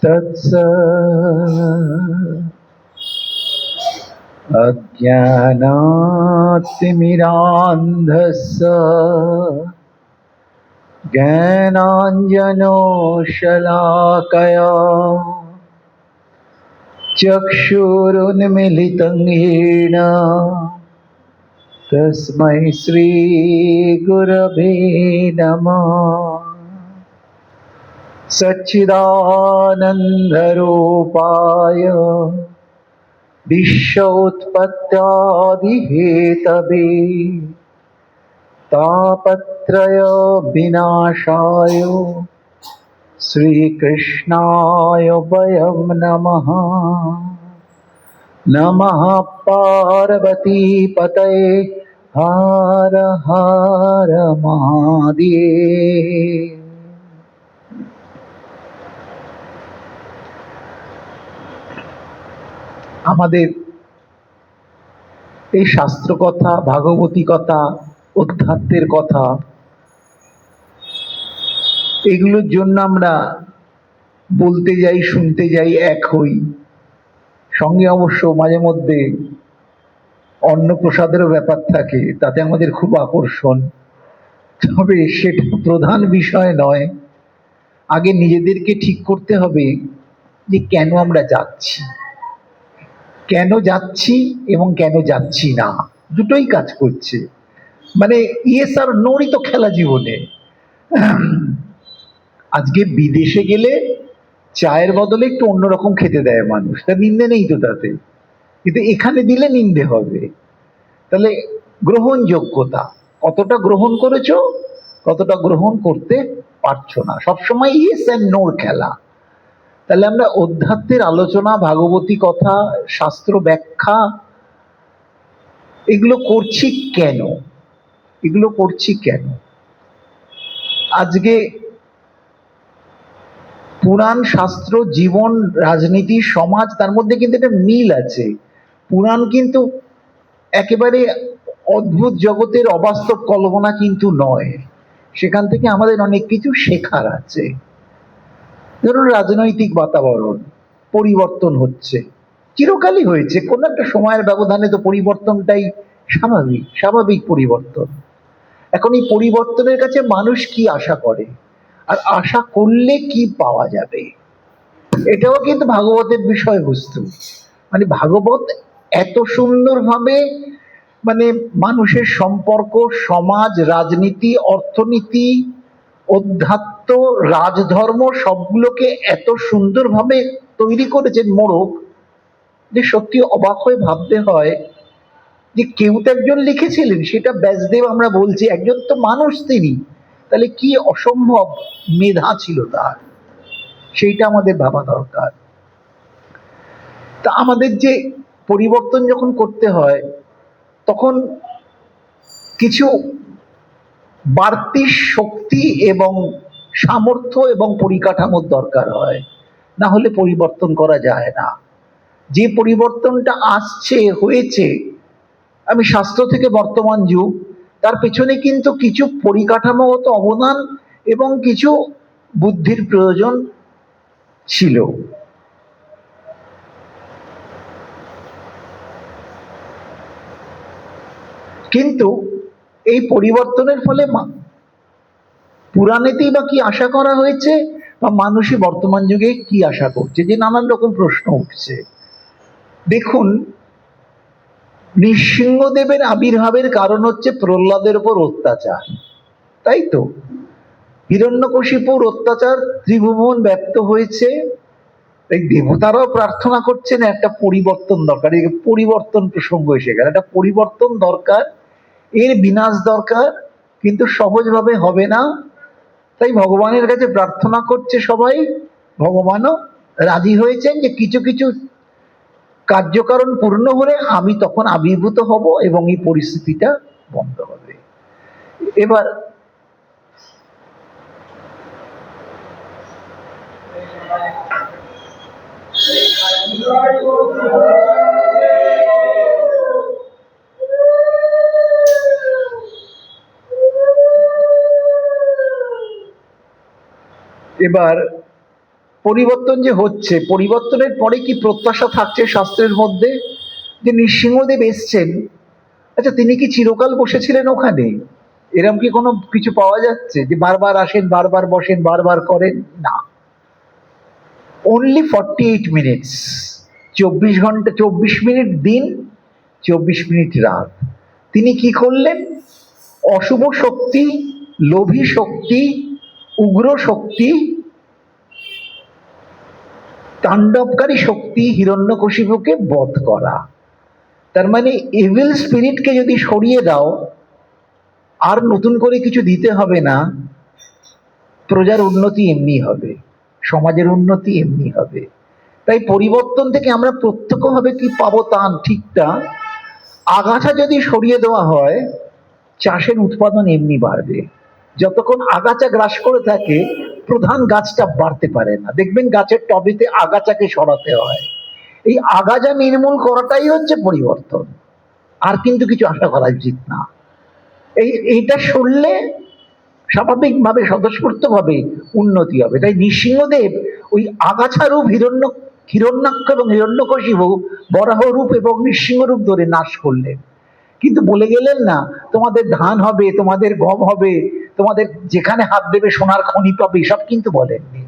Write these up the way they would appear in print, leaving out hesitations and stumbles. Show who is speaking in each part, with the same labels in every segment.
Speaker 1: तत्सत् अज्ञानातिमिरान्धस्य ज्ञानाञ्जनशलाकया चक्षुरुन्मीलितं येन तस्मै श्रीगुरवे नमः। सच्चिदानन्दरूपाय विश्वोत्पत्त्यादिहेतवे तापत्रय विनाशाय श्रीकृष्णाय वयं नमः। नमः पार्वतीपतये हर हर महादेव। আমাদের এই শাস্ত্র কথা, ভাগবতী কথা, অধ্যাত্মের কথা, এগুলোর জন্য আমরা বলতে যাই, শুনতে যাই, এক হই। সঙ্গে অবশ্য মাঝে মধ্যে অন্নপ্রসাদেরও ব্যাপার থাকে, তাতে আমাদের খুব আকর্ষণ। তবে সেটা প্রধান বিষয় নয়। আগে নিজেদেরকে ঠিক করতে হবে যে কেন আমরা যাচ্ছি, কেন যাচ্ছি এবং কেন যাচ্ছি না, দুটোই কাজ করছে। মানে ইয়েস আর নোরই তো খেলা জীবনে। আজকে বিদেশে গেলে চায়ের বদলে একটু অন্যরকম খেতে দেয় মানুষ, তার নিন্দে নেই তো তাতে, কিন্তু এখানে দিলে নিন্দে হবে। তাহলে গ্রহণযোগ্যতা, কতটা গ্রহণ করেছো, কতটা গ্রহণ করতে পারছো না, সবসময় ইয়েস অ্যান্ড নোর খেলা। তাহলে আমরা অধ্যাত্মের আলোচনা, ভাগবতী কথা, শাস্ত্র ব্যাখ্যা এগুলো করছি কেন? এগুলো করছি কেন? আজকে পুরাণ, শাস্ত্র, জীবন, রাজনীতি, সমাজ, তার মধ্যে কিন্তু একটা মিল আছে। পুরাণ কিন্তু একেবারে অদ্ভুত জগতের অবাস্তব কল্পনা কিন্তু নয়, সেখান থেকে আমাদের অনেক কিছু শেখার আছে। ধরুন রাজনৈতিক বাতাবরণ পরিবর্তন হচ্ছে, চিরকালই হয়েছে, কোনো একটা সময়ের ব্যবধানে তো পরিবর্তনটাই স্বাভাবিক, স্বাভাবিক পরিবর্তন। এখন এই পরিবর্তনের কাছে মানুষ কি আশা করে, আর আশা করলে কি পাওয়া যাবে, এটাও কিন্তু ভাগবতের বিষয়বস্তু। মানে ভাগবত এত সুন্দরভাবে মানে মানুষের সম্পর্ক, সমাজ, রাজনীতি, অর্থনীতি, অধ্যাত্ম, রাজধর্ম সবগুলোকে এত সুন্দরভাবে তৈরি করেছেন মোড়ক, যে সত্যি অবাক হয়ে ভাবতে হয় যে কেউ তো একজন লিখেছিলেন, সেটা ব্যাসদেব আমরা বলছি, একজন তো মানুষ তিনি, তাহলে কি অসম্ভব মেধা ছিল তার, সেইটা আমাদের ভাবা দরকার। তা আমাদের যে পরিবর্তন যখন করতে হয়, তখন কিছু বাড়তি শক্তি এবং সামর্থ্য এবং পরিকাঠামোর দরকার হয়, না হলে পরিবর্তন করা যায় না। যে পরিবর্তনটা আসছে, হয়েছে, আমি শাস্ত্র থেকে বর্তমান যুগ, তার পেছনে কিন্তু কিছু পরিকাঠামোগত অবদান এবং কিছু বুদ্ধির প্রয়োজন ছিল। কিন্তু এই পরিবর্তনের ফলে পুরাণেতেই বা কি আশা করা হয়েছে, বা মানুষই বর্তমান যুগে কি আশা করছে, যে নানান রকম প্রশ্ন উঠছে। দেখুন, নৃসিংহদেবের আবির্ভাবের কারণ হচ্ছে প্রহ্লাদের উপর অত্যাচার, তাই তো? হিরণ্যকশিপুর অত্যাচার ত্রিভুবন ব্যাপ্ত হয়েছে, এই দেবতারাও প্রার্থনা করছেন একটা পরিবর্তন দরকার। এই পরিবর্তন প্রসঙ্গ এসে গেল, একটা পরিবর্তন দরকার, এর বিনাশ দরকার, কিন্তু সহজভাবে হবে না। তাই ভগবানের কাছে প্রার্থনা করছে সবাই, ভগবানও রাজি হয়েছেন যে কিছু কিছু কার্যকারণ পূর্ণ হলে আমি তখন আবির্ভূত হব এবং এই পরিস্থিতিটা বন্ধ হবে। এবার পরিবর্তন যে হচ্ছে, পরিবর্তনের পরে কি প্রত্যাশা থাকছে শাস্ত্রের মধ্যে? যে নৃসিংহদেব এসছেন, আচ্ছা তিনি কি চিরকাল বসেছিলেন ওখানে? এরম কি কোনো কিছু পাওয়া যাচ্ছে যে বারবার আসেন, বারবার বসেন, বারবার করেন? না, অনলি 48 মিনিটস, 24 ঘন্টা, 24 মিনিট দিন, 24 মিনিট রাত। তিনি কি করলেন? অশুভ শক্তি, লোভী শক্তি, উগ্র শক্তি, তাণ্ডবকারী শক্তি হিরণ্যকশিপুকে বধ করা। তার মানে ইভিল স্পিরিটকে যদি সরিয়ে দাও, আর নতুন করে কিছু দিতে হবে না, প্রজার উন্নতি এমনি হবে, সমাজের উন্নতি এমনি হবে। তাই পরিবর্তন থেকে আমরা প্রত্যক্ষভাবে কি পাবো তা ঠিকটা, আগাছা যদি সরিয়ে দেওয়া হয়, চাষের উৎপাদন এমনি বাড়বে। যতক্ষণ আগাছা গ্রাস করে থাকে, প্রধান গাছটা বাড়তে পারে না। দেখবেন গাছের টবেতে আগাছাকে সরাতে হয়। এই আগাছা নির্মূল করাটাই হচ্ছে পরিবর্তন, আর কিন্তু কিছু আশা করা উচিত না। এইটা সরলে স্বাভাবিকভাবে স্বতঃস্ফূর্তভাবে উন্নতি হবে। তাই নৃসিংহদেব ওই আগাছারূপ হিরণ্যাক্ষ এবং হিরণ্যকশিপু বরাহ রূপ এবং নৃসিংহ রূপ ধরে নাশ করলেন। কিন্তু বলে গেলেন না তোমাদের ধান হবে, তোমাদের গম হবে, তোমাদের যেখানে হাত দেবে সোনার খনি পাবে, সব কিন্তু বলেননি।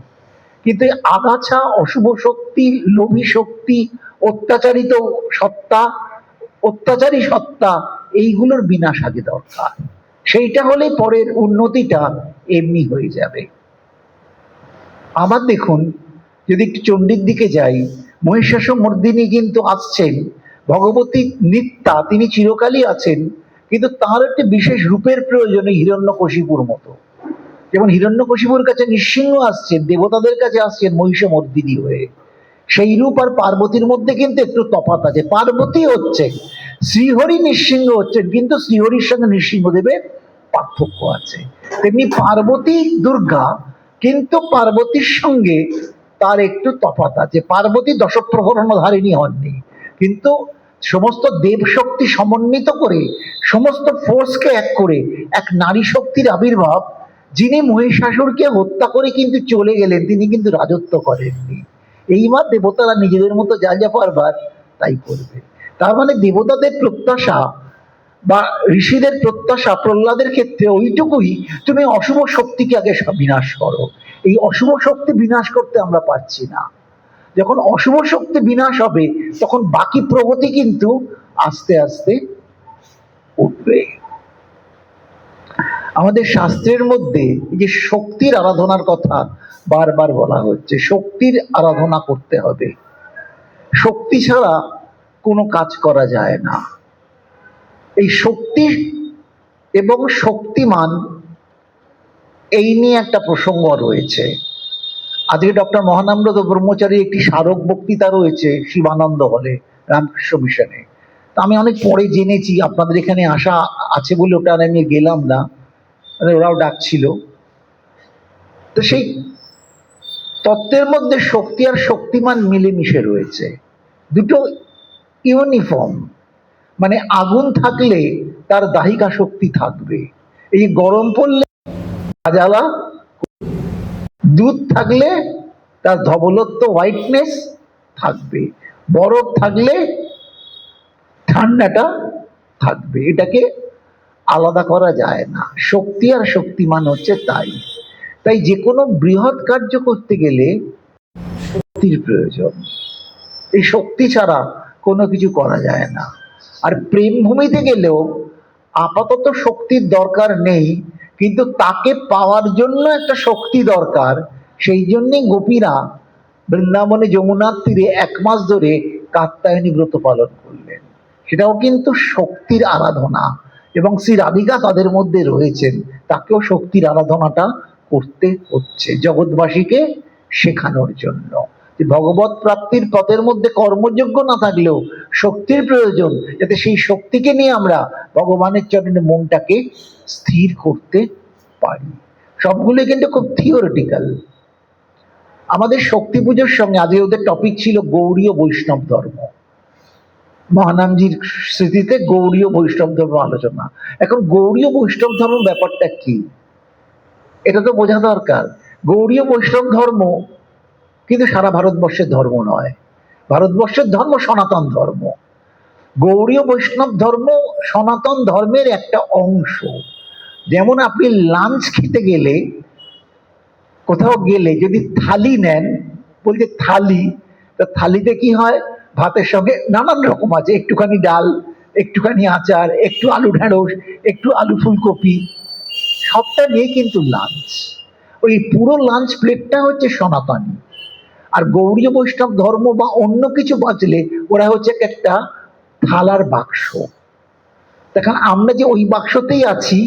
Speaker 1: কিন্তু আগাছা, অশুভ শক্তি, লোভী শক্তি, অত্যাচারিত সত্তা, অত্যাচারী সত্তা, এইগুলোর বিনাশ আগে দরকার। সেইটা হলে পরের উন্নতিটা এমনি হয়ে যাবে। আবার দেখুন, যদি একটু চণ্ডীর দিকে যাই, মহিষাসুর মর্দিনী কিন্তু আসছেন, ভগবতী নিত্যা, তিনি চিরকালই আছেন, কিন্তু তার একটি বিশেষ রূপের প্রয়োজনে হিরণ্যকশিপুর মতো। যেমন হিরণ্যকশিপুর কাছে নৃসিংহ আসছেন, দেবতাদের কাছে আসছেন মহিষমর্দিনী হয়ে। সেই রূপ আর পার্বতীর মধ্যে কিন্তু একটু তফাৎ আছে। পার্বতী হচ্ছে শ্রীহরি, নৃসিংহ হচ্ছেন, কিন্তু শ্রীহরির সঙ্গে নৃসিংহদেবের পার্থক্য আছে। তেমনি পার্বতী দুর্গা, কিন্তু পার্বতীর সঙ্গে তার একটু তফাৎ আছে। পার্বতী দশপ্রহরণধারিণী হননি, কিন্তু সমস্ত দেব শক্তি সমন্বিত করে, সমস্ত ফোর্সকে এক করে এক নারী শক্তির আবির্ভাব। যিনি মহিষাসুরকে হত্যা করে কিন্তু চলে গেলেন, তিনি কিন্তু রাজত্ব করেননি। এইবার দেবতারা নিজেদের মতো যা যা পারবার তাই করবে। তার মানে দেবতাদের প্রত্যাশা বা ঋষিদের প্রত্যাশা প্রহ্লাদের ক্ষেত্রে ওইটুকুই, তুমি অশুভ শক্তিকে আগে বিনাশ করো। এই অশুভ শক্তি বিনাশ করতে আমরা পারছি না। যখন অশুভ শক্তি বিনাশ হবে, তখন বাকি প্রগতি কিন্তু আস্তে আস্তে উঠবে। আমাদের শাস্ত্রের মধ্যে এই যে শক্তির আরাধনার কথা বারবার বলা হচ্ছে, শক্তির আরাধনা করতে হবে। শক্তি ছাড়া কোনো কাজ করা যায় না। এই শক্তি এবং শক্তিমান, এই নিয়ে একটা প্রসঙ্গ রয়েছে। আজকে ডক্টর মহানামব্রত ব্রহ্মচারীর একটি স্মারক বক্তৃতা রয়েছে শিবানন্দ হলে, রামকৃষ্ণ মিশনে। তা আমি অনেক পরে জেনেছি, আপনাদের এখানে আসা আছে বলে ওটা আমি গেলাম না, ওরাও ডাকছিল। তো সেই তত্ত্বের মধ্যে শক্তি আর শক্তিমান মিলেমিশে রয়েছে, দুটো ইউনিফর্ম। মানে আগুন থাকলে তার দাহিকা শক্তি থাকবে, এই গরম পড়লে জ্বালা, দুধ থাকলে তার ধবলত্ব, হোয়াইটনেস থাকবে, বরফ থাকলে ঠান্ডাটা থাকবে। এটাকে আলাদা করা যায় না। শক্তি আর শক্তিমান হচ্ছে তাই। তাই যে কোনো বৃহৎ কার্য করতে গেলে শক্তির প্রয়োজন। এই শক্তি ছাড়া কোনো কিছু করা যায় না। আর প্রেম ভূমিতে গেলেও আপাতত শক্তির দরকার নেই, কিন্তু তাকে পাওয়ার জন্য একটা শক্তি দরকার। সেই জন্যই গোপীরা বৃন্দাবনে যমুনার তীরে 1 মাস ধরে কাত্যায়নী ব্রত পালন করলেন। সেটাও কিন্তু শক্তির আরাধনা, এবং শ্রী রাধিকা তাদের মধ্যে রয়েছেন, তাকেও শক্তির আরাধনাটা করতে হচ্ছে জগৎবাসীকে শেখানোর জন্য যে ভগবত প্রাপ্তির পথের মধ্যে কর্মযোগ্য না থাকলেও শক্তির প্রয়োজন, যাতে সেই শক্তিকে নিয়ে আমরা ভগবানের চরণে মনটাকে স্থির করতে পারি। সবগুলো কিন্তু খুব থিওরিটিক্যাল। আমাদের শক্তি পুজোর সঙ্গে আজকে ওদের টপিক ছিল গৌড়ীয় বৈষ্ণব ধর্ম। মহানামজির স্মৃতিতে গৌড়ীয় বৈষ্ণব ধর্ম আলোচনা। এখন গৌড়ীয় বৈষ্ণব ধর্ম ব্যাপারটা কি, এটা তো বোঝা দরকার। গৌড়ীয় বৈষ্ণব ধর্ম কিন্তু সারা ভারতবর্ষের ধর্ম নয়। ভারতবর্ষের ধর্ম সনাতন ধর্ম। গৌড়ীয় বৈষ্ণব ধর্ম সনাতন ধর্মের একটা অংশ। যেমন আপনি লাঞ্চ খেতে গেলে, কোথাও গেলে যদি থালি নেন, বলছে থালি, তা থালিতে কি হয়? ভাতের সঙ্গে নানান রকম আছে, একটুখানি ডাল, একটুখানি আচার, একটু আলু ঢেঁড়স, একটু আলু ফুলকপি, সবটা নিয়ে কিন্তু লাঞ্চ। ওই পুরো লাঞ্চ প্লেটটা হচ্ছে সনাতনী। আর গৌড়ীয় বৈষ্ণব ধর্ম বা অন্য কিছু বাঁচলে ওরা হচ্ছে একটা থালার বাক্স। দেখেন আমরা যে ওই বাক্সতেই আছি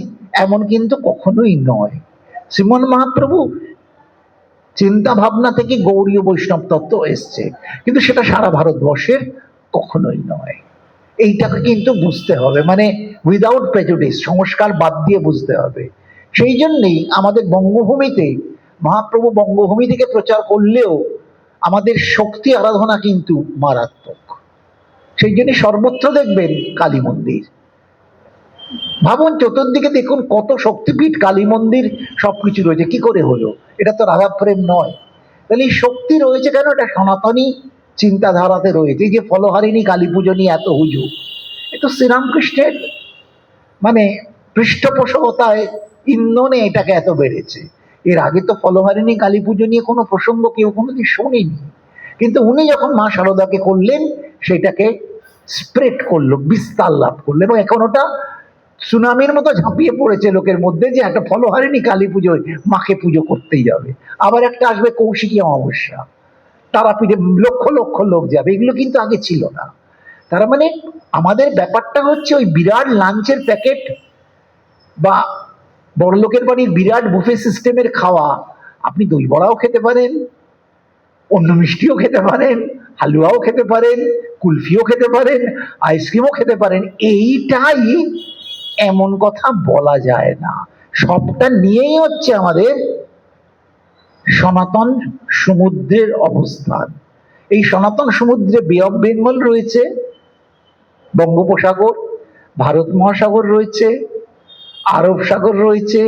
Speaker 1: এমন কিন্তু কখনোই নয়। শ্রীমন মহাপ্রভু চিন্তা ভাবনা থেকে গৌড়ীয় বৈষ্ণব তত্ত্ব এসছে, কিন্তু সেটা সারা ভারতবর্ষের কখনোই নয়। এইটাকে কিন্তু বুঝতে হবে, মানে উইদাউট প্রেজুডিস, সংস্কার বাদ দিয়ে বুঝতে হবে। সেই জন্যেই আমাদের বঙ্গভূমিতে মহাপ্রভু বঙ্গভূমি থেকে প্রচার করলেও আমাদের শক্তি আরাধনা কিন্তু মারাত্মক। সেই জন্য সর্বত্র দেখবেন কালী মন্দির। ভাবুন চতুর্দিকে দেখুন কত শক্তিপীঠ, কালী মন্দির, সবকিছু রয়েছে। কি করে হলো? এটা তো রাধাপ্রেম নয়। তাহলে এই শক্তি রয়েছে কেন? এটা সনাতনী চিন্তাধারাতে রয়েছে। এই যে ফলহারিণী কালী পুজো নিয়ে এত হুজুগ, এ তো শ্রীরামকৃষ্ণের মানে পৃষ্ঠপোষকতায় ইন্ধনে এটাকে এত বেড়েছে। এর আগে তো ফলহারিণী কালী পুজো নিয়ে কোনো প্রসঙ্গ কেউ কোনোদিন শোনেনি, কিন্তু উনি যখন মা শারদাকে করলেন সেটাকে স্প্রেড করলো, বিস্তার লাভ করলো, এবং এখন ওটা সুনামির মতো ঝাঁপিয়ে পড়েছে লোকের মধ্যে যে একটা ফলহারিণী কালী পুজোয় মাকে পুজো করতেই যাবে। আবার একটা আসবে কৌশিকী অমাবস্যা, তারাপীঠে লক্ষ লক্ষ লোক যাবে। এগুলো কিন্তু আগে ছিল না। তার মানে আমাদের ব্যাপারটা হচ্ছে ওই বিরাট লাঞ্চের প্যাকেট বা বড়লোকের বাড়ির বিরাট বুফে সিস্টেমের খাওয়া। আপনি দই বড়াও খেতে পারেন, অন্য মিষ্টিও খেতে পারেন, হালুয়াও খেতে পারেন, কুলফিও খেতে পারেন, আইসক্রিমও খেতে পারেন। এইটাই এমন কথা বলা যায় না। সবটা নিয়েই হচ্ছে আমাদের সনাতন সমুদ্রের অবস্থান। এই সনাতন সমুদ্রে বে অফ বেঙ্গল রয়েছে, বঙ্গোপসাগর, ভারত মহাসাগর রয়েছে, আরব সাগর রয়েছে,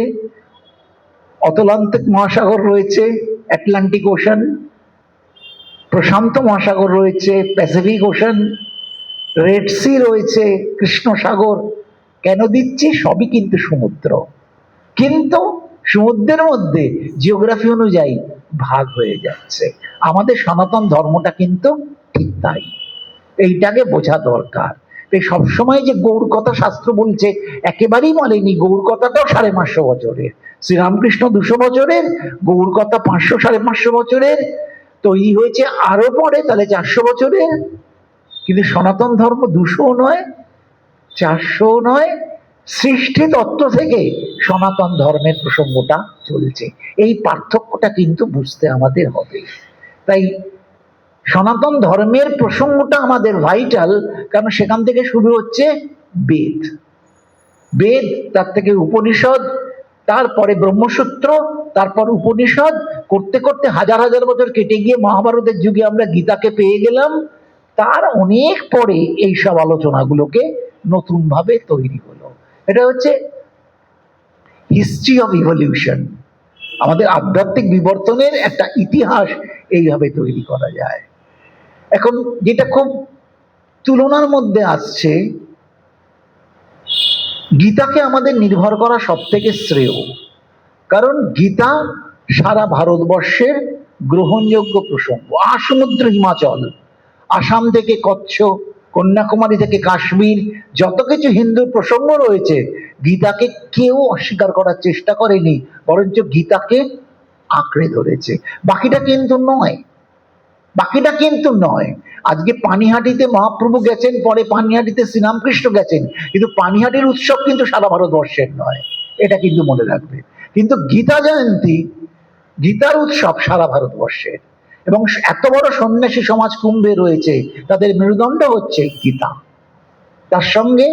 Speaker 1: অতলান্তিক মহাসাগর রয়েছে, আটলান্টিক ওশান, প্রশান্ত মহাসাগর রয়েছে, প্যাসিফিক ওশান, রেড সি রয়েছে, কৃষ্ণ সাগর। কেন দিচ্ছি? সবই কিন্তু সমুদ্র, কিন্তু সমুদ্রের মধ্যে জিওগ্রাফি অনুযায়ী ভাগ হয়ে যাচ্ছে। আমাদের সনাতন ধর্মটা কিন্তু ঠিক তাই। এইটাকে বোঝা দরকার। এই সবসময় যে গৌড় কথা শাস্ত্র বলছে একেবারেই বলেনি। গৌড় কথাটাও 550 বছরের, শ্রীরামকৃষ্ণ 200 বছরের, গৌড় কথা 500 550 বছরের, তৈরি হয়েছে আরো পরে, তাহলে 400 বছরের। কিন্তু সনাতন ধর্ম 200 নয়, 400 নয়, সৃষ্টি তত্ত্ব থেকে সনাতন ধর্মের প্রসঙ্গটা চলছে। এই পার্থক্যটা কিন্তু বুঝতে আমাদের হবে। তাই সনাতন ধর্মের প্রসঙ্গটা আমাদের ভাইটাল, কারণ সেখান থেকে শুরু হচ্ছে বেদ। বেদ, তার থেকে উপনিষদ, তারপরে ব্রহ্মসূত্র, তারপর উপনিষদ, করতে করতে হাজার হাজার বছর কেটে গিয়ে মহাভারতের যুগে আমরা গীতাকে পেয়ে গেলাম। তার অনেক পরে এইসব আলোচনাগুলোকে নতুন ভাবে তৈরি হলো। এটা হচ্ছে হিস্ট্রি অফ ইভলিউশন। আমাদের আধ্যাত্মিক বিবর্তনের একটা ইতিহাস এইভাবে তৈরি করা যায়। এখন যেটা খুব তুলনার মধ্যে আসছে, গীতাকে আমাদের নির্ভর করা সব থেকে শ্রেয়। কারণ গীতা সারা ভারতবর্ষের গ্রহণযোগ্য প্রসঙ্গ। আসমুদ্র হিমাচল, আসাম থেকে কচ্ছ, কন্যাকুমারী থেকে কাশ্মীর, যত কিছু হিন্দু প্রসঙ্গ রয়েছে, গীতাকে কেউ অস্বীকার করার চেষ্টা করেনি, বরঞ্চ গীতাকে আঁকড়ে ধরেছে। বাকিটা কিন্তু নয়, বাকিটা কিন্তু নয়। আজকে পানিহাটিতে মহাপ্রভু গেছেন, পরে পানিহাটিতে শ্রীরামকৃষ্ণ গেছেন, কিন্তু পানিহাটির উৎসব কিন্তু সারা ভারতবর্ষের নয়, এটা কিন্তু মনে রাখবে। কিন্তু গীতা জয়ন্তী, গীতার উৎসব সারা ভারতবর্ষের। এবং এত বড় সন্ন্যাসী সমাজ কুম্ভে রয়েছে, তাদের মেরুদণ্ড হচ্ছে গীতা। তার সঙ্গে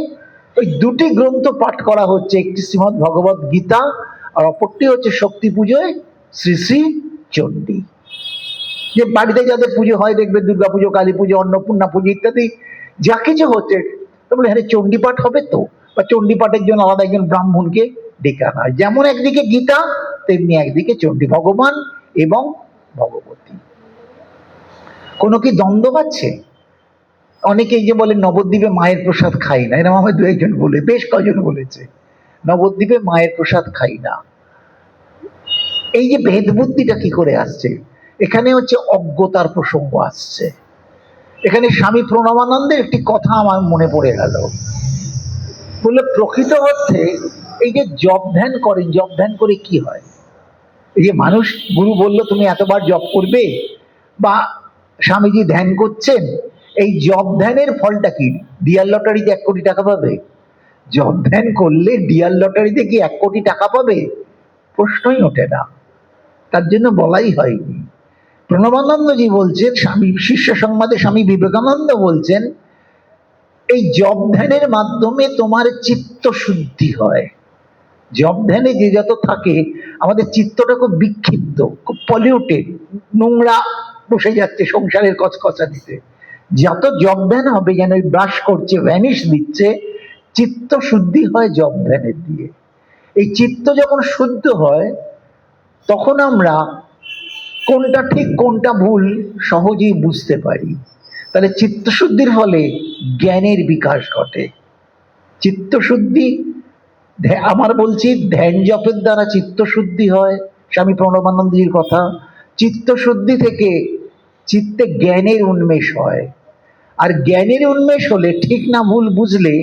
Speaker 1: ওই দুটি গ্রন্থ পাঠ করা হচ্ছে, একটি শ্রীমদ্ ভগবত গীতা, আর অপরটি হচ্ছে শক্তি পুজোয় শ্রী শ্রী চণ্ডী। যে বাড়িতে যাদের পুজো হয় দেখবে, দুর্গা পুজো, কালী পুজো, অন্নপূর্ণা পুজো ইত্যাদি যা কিছু হচ্ছে, বলে হ্যাঁ চণ্ডী পাঠ হবে তো, বা চণ্ডী পাঠের জন্য আলাদা একজন ব্রাহ্মণকে ডেকে আনা হয়। যেমন একদিকে গীতা, তেমনি একদিকে চণ্ডী, ভগবান এবং ভগবতী। কোনো কি দ্বন্দ্ব আছে? অনেকেই যে বলে নবদ্বীপে মায়ের প্রসাদ খাই না, এরকম আমার দু একজন বলে, বেশ কজন বলেছে নবদ্বীপে মায়ের প্রসাদ খাই না। এই যে ভেদ বুদ্ধিটা কি করে আসছে? এখানে হচ্ছে অজ্ঞতার প্রসঙ্গ আসছে। এখানে স্বামী প্রণবানন্দের একটি কথা আমার মনে পড়ে গেল। বলে প্রকৃত অর্থে এই যে জপ ধ্যান করেন, জপ ধ্যান করে কি হয়? এই যে মানুষ, গুরু বলল তুমি এতবার জপ করবে, বা স্বামীজি ধ্যান করছেন, এই জপ ধ্যানের ফলটা কি? ডিয়ার লটারিতে 1 কোটি টাকা পাবে? জপ ধ্যান করলে ডিয়ার লটারিতে কি 1 কোটি টাকা পাবে? প্রশ্নই ওঠে না, তার জন্য বলাই হয়নি। প্রণবানন্দজি বলছেন, স্বামী শিষ্য সংবাদে স্বামী বিবেকানন্দ বলছেন, এই জপ ধ্যানের মাধ্যমে তোমার চিত্ত শুদ্ধি হয়। জপ ধ্যানে যে যত থাকে, আমাদের চিত্তটা খুব বিক্ষিপ্ত, খুব পলিউটেড, নোংরা বসে যাচ্ছে সংসারের কচকচানিতে। যত জপ ধ্যান হবে, যেন ওই ব্রাশ করছে, ভ্যানিশ দিচ্ছে, চিত্ত শুদ্ধি হয় জপ ধ্যানের দিয়ে। এই চিত্ত যখন শুদ্ধ হয়, তখন আমরা কোনটা ঠিক কোনটা ভুল সহজেই বুঝতে পারি। তাহলে চিত্তশুদ্ধির ফলে জ্ঞানের বিকাশ ঘটে। চিত্তশুদ্ধি, আমার বলছি ধ্যান জপের দ্বারা চিত্তশুদ্ধি হয়, স্বামী প্রণবানন্দজির কথা। চিত্তশুদ্ধি থেকে চিত্তে জ্ঞানের উন্মেষ হয়, আর জ্ঞানের উন্মেষ হলে, ঠিক না ভুল বুঝলে,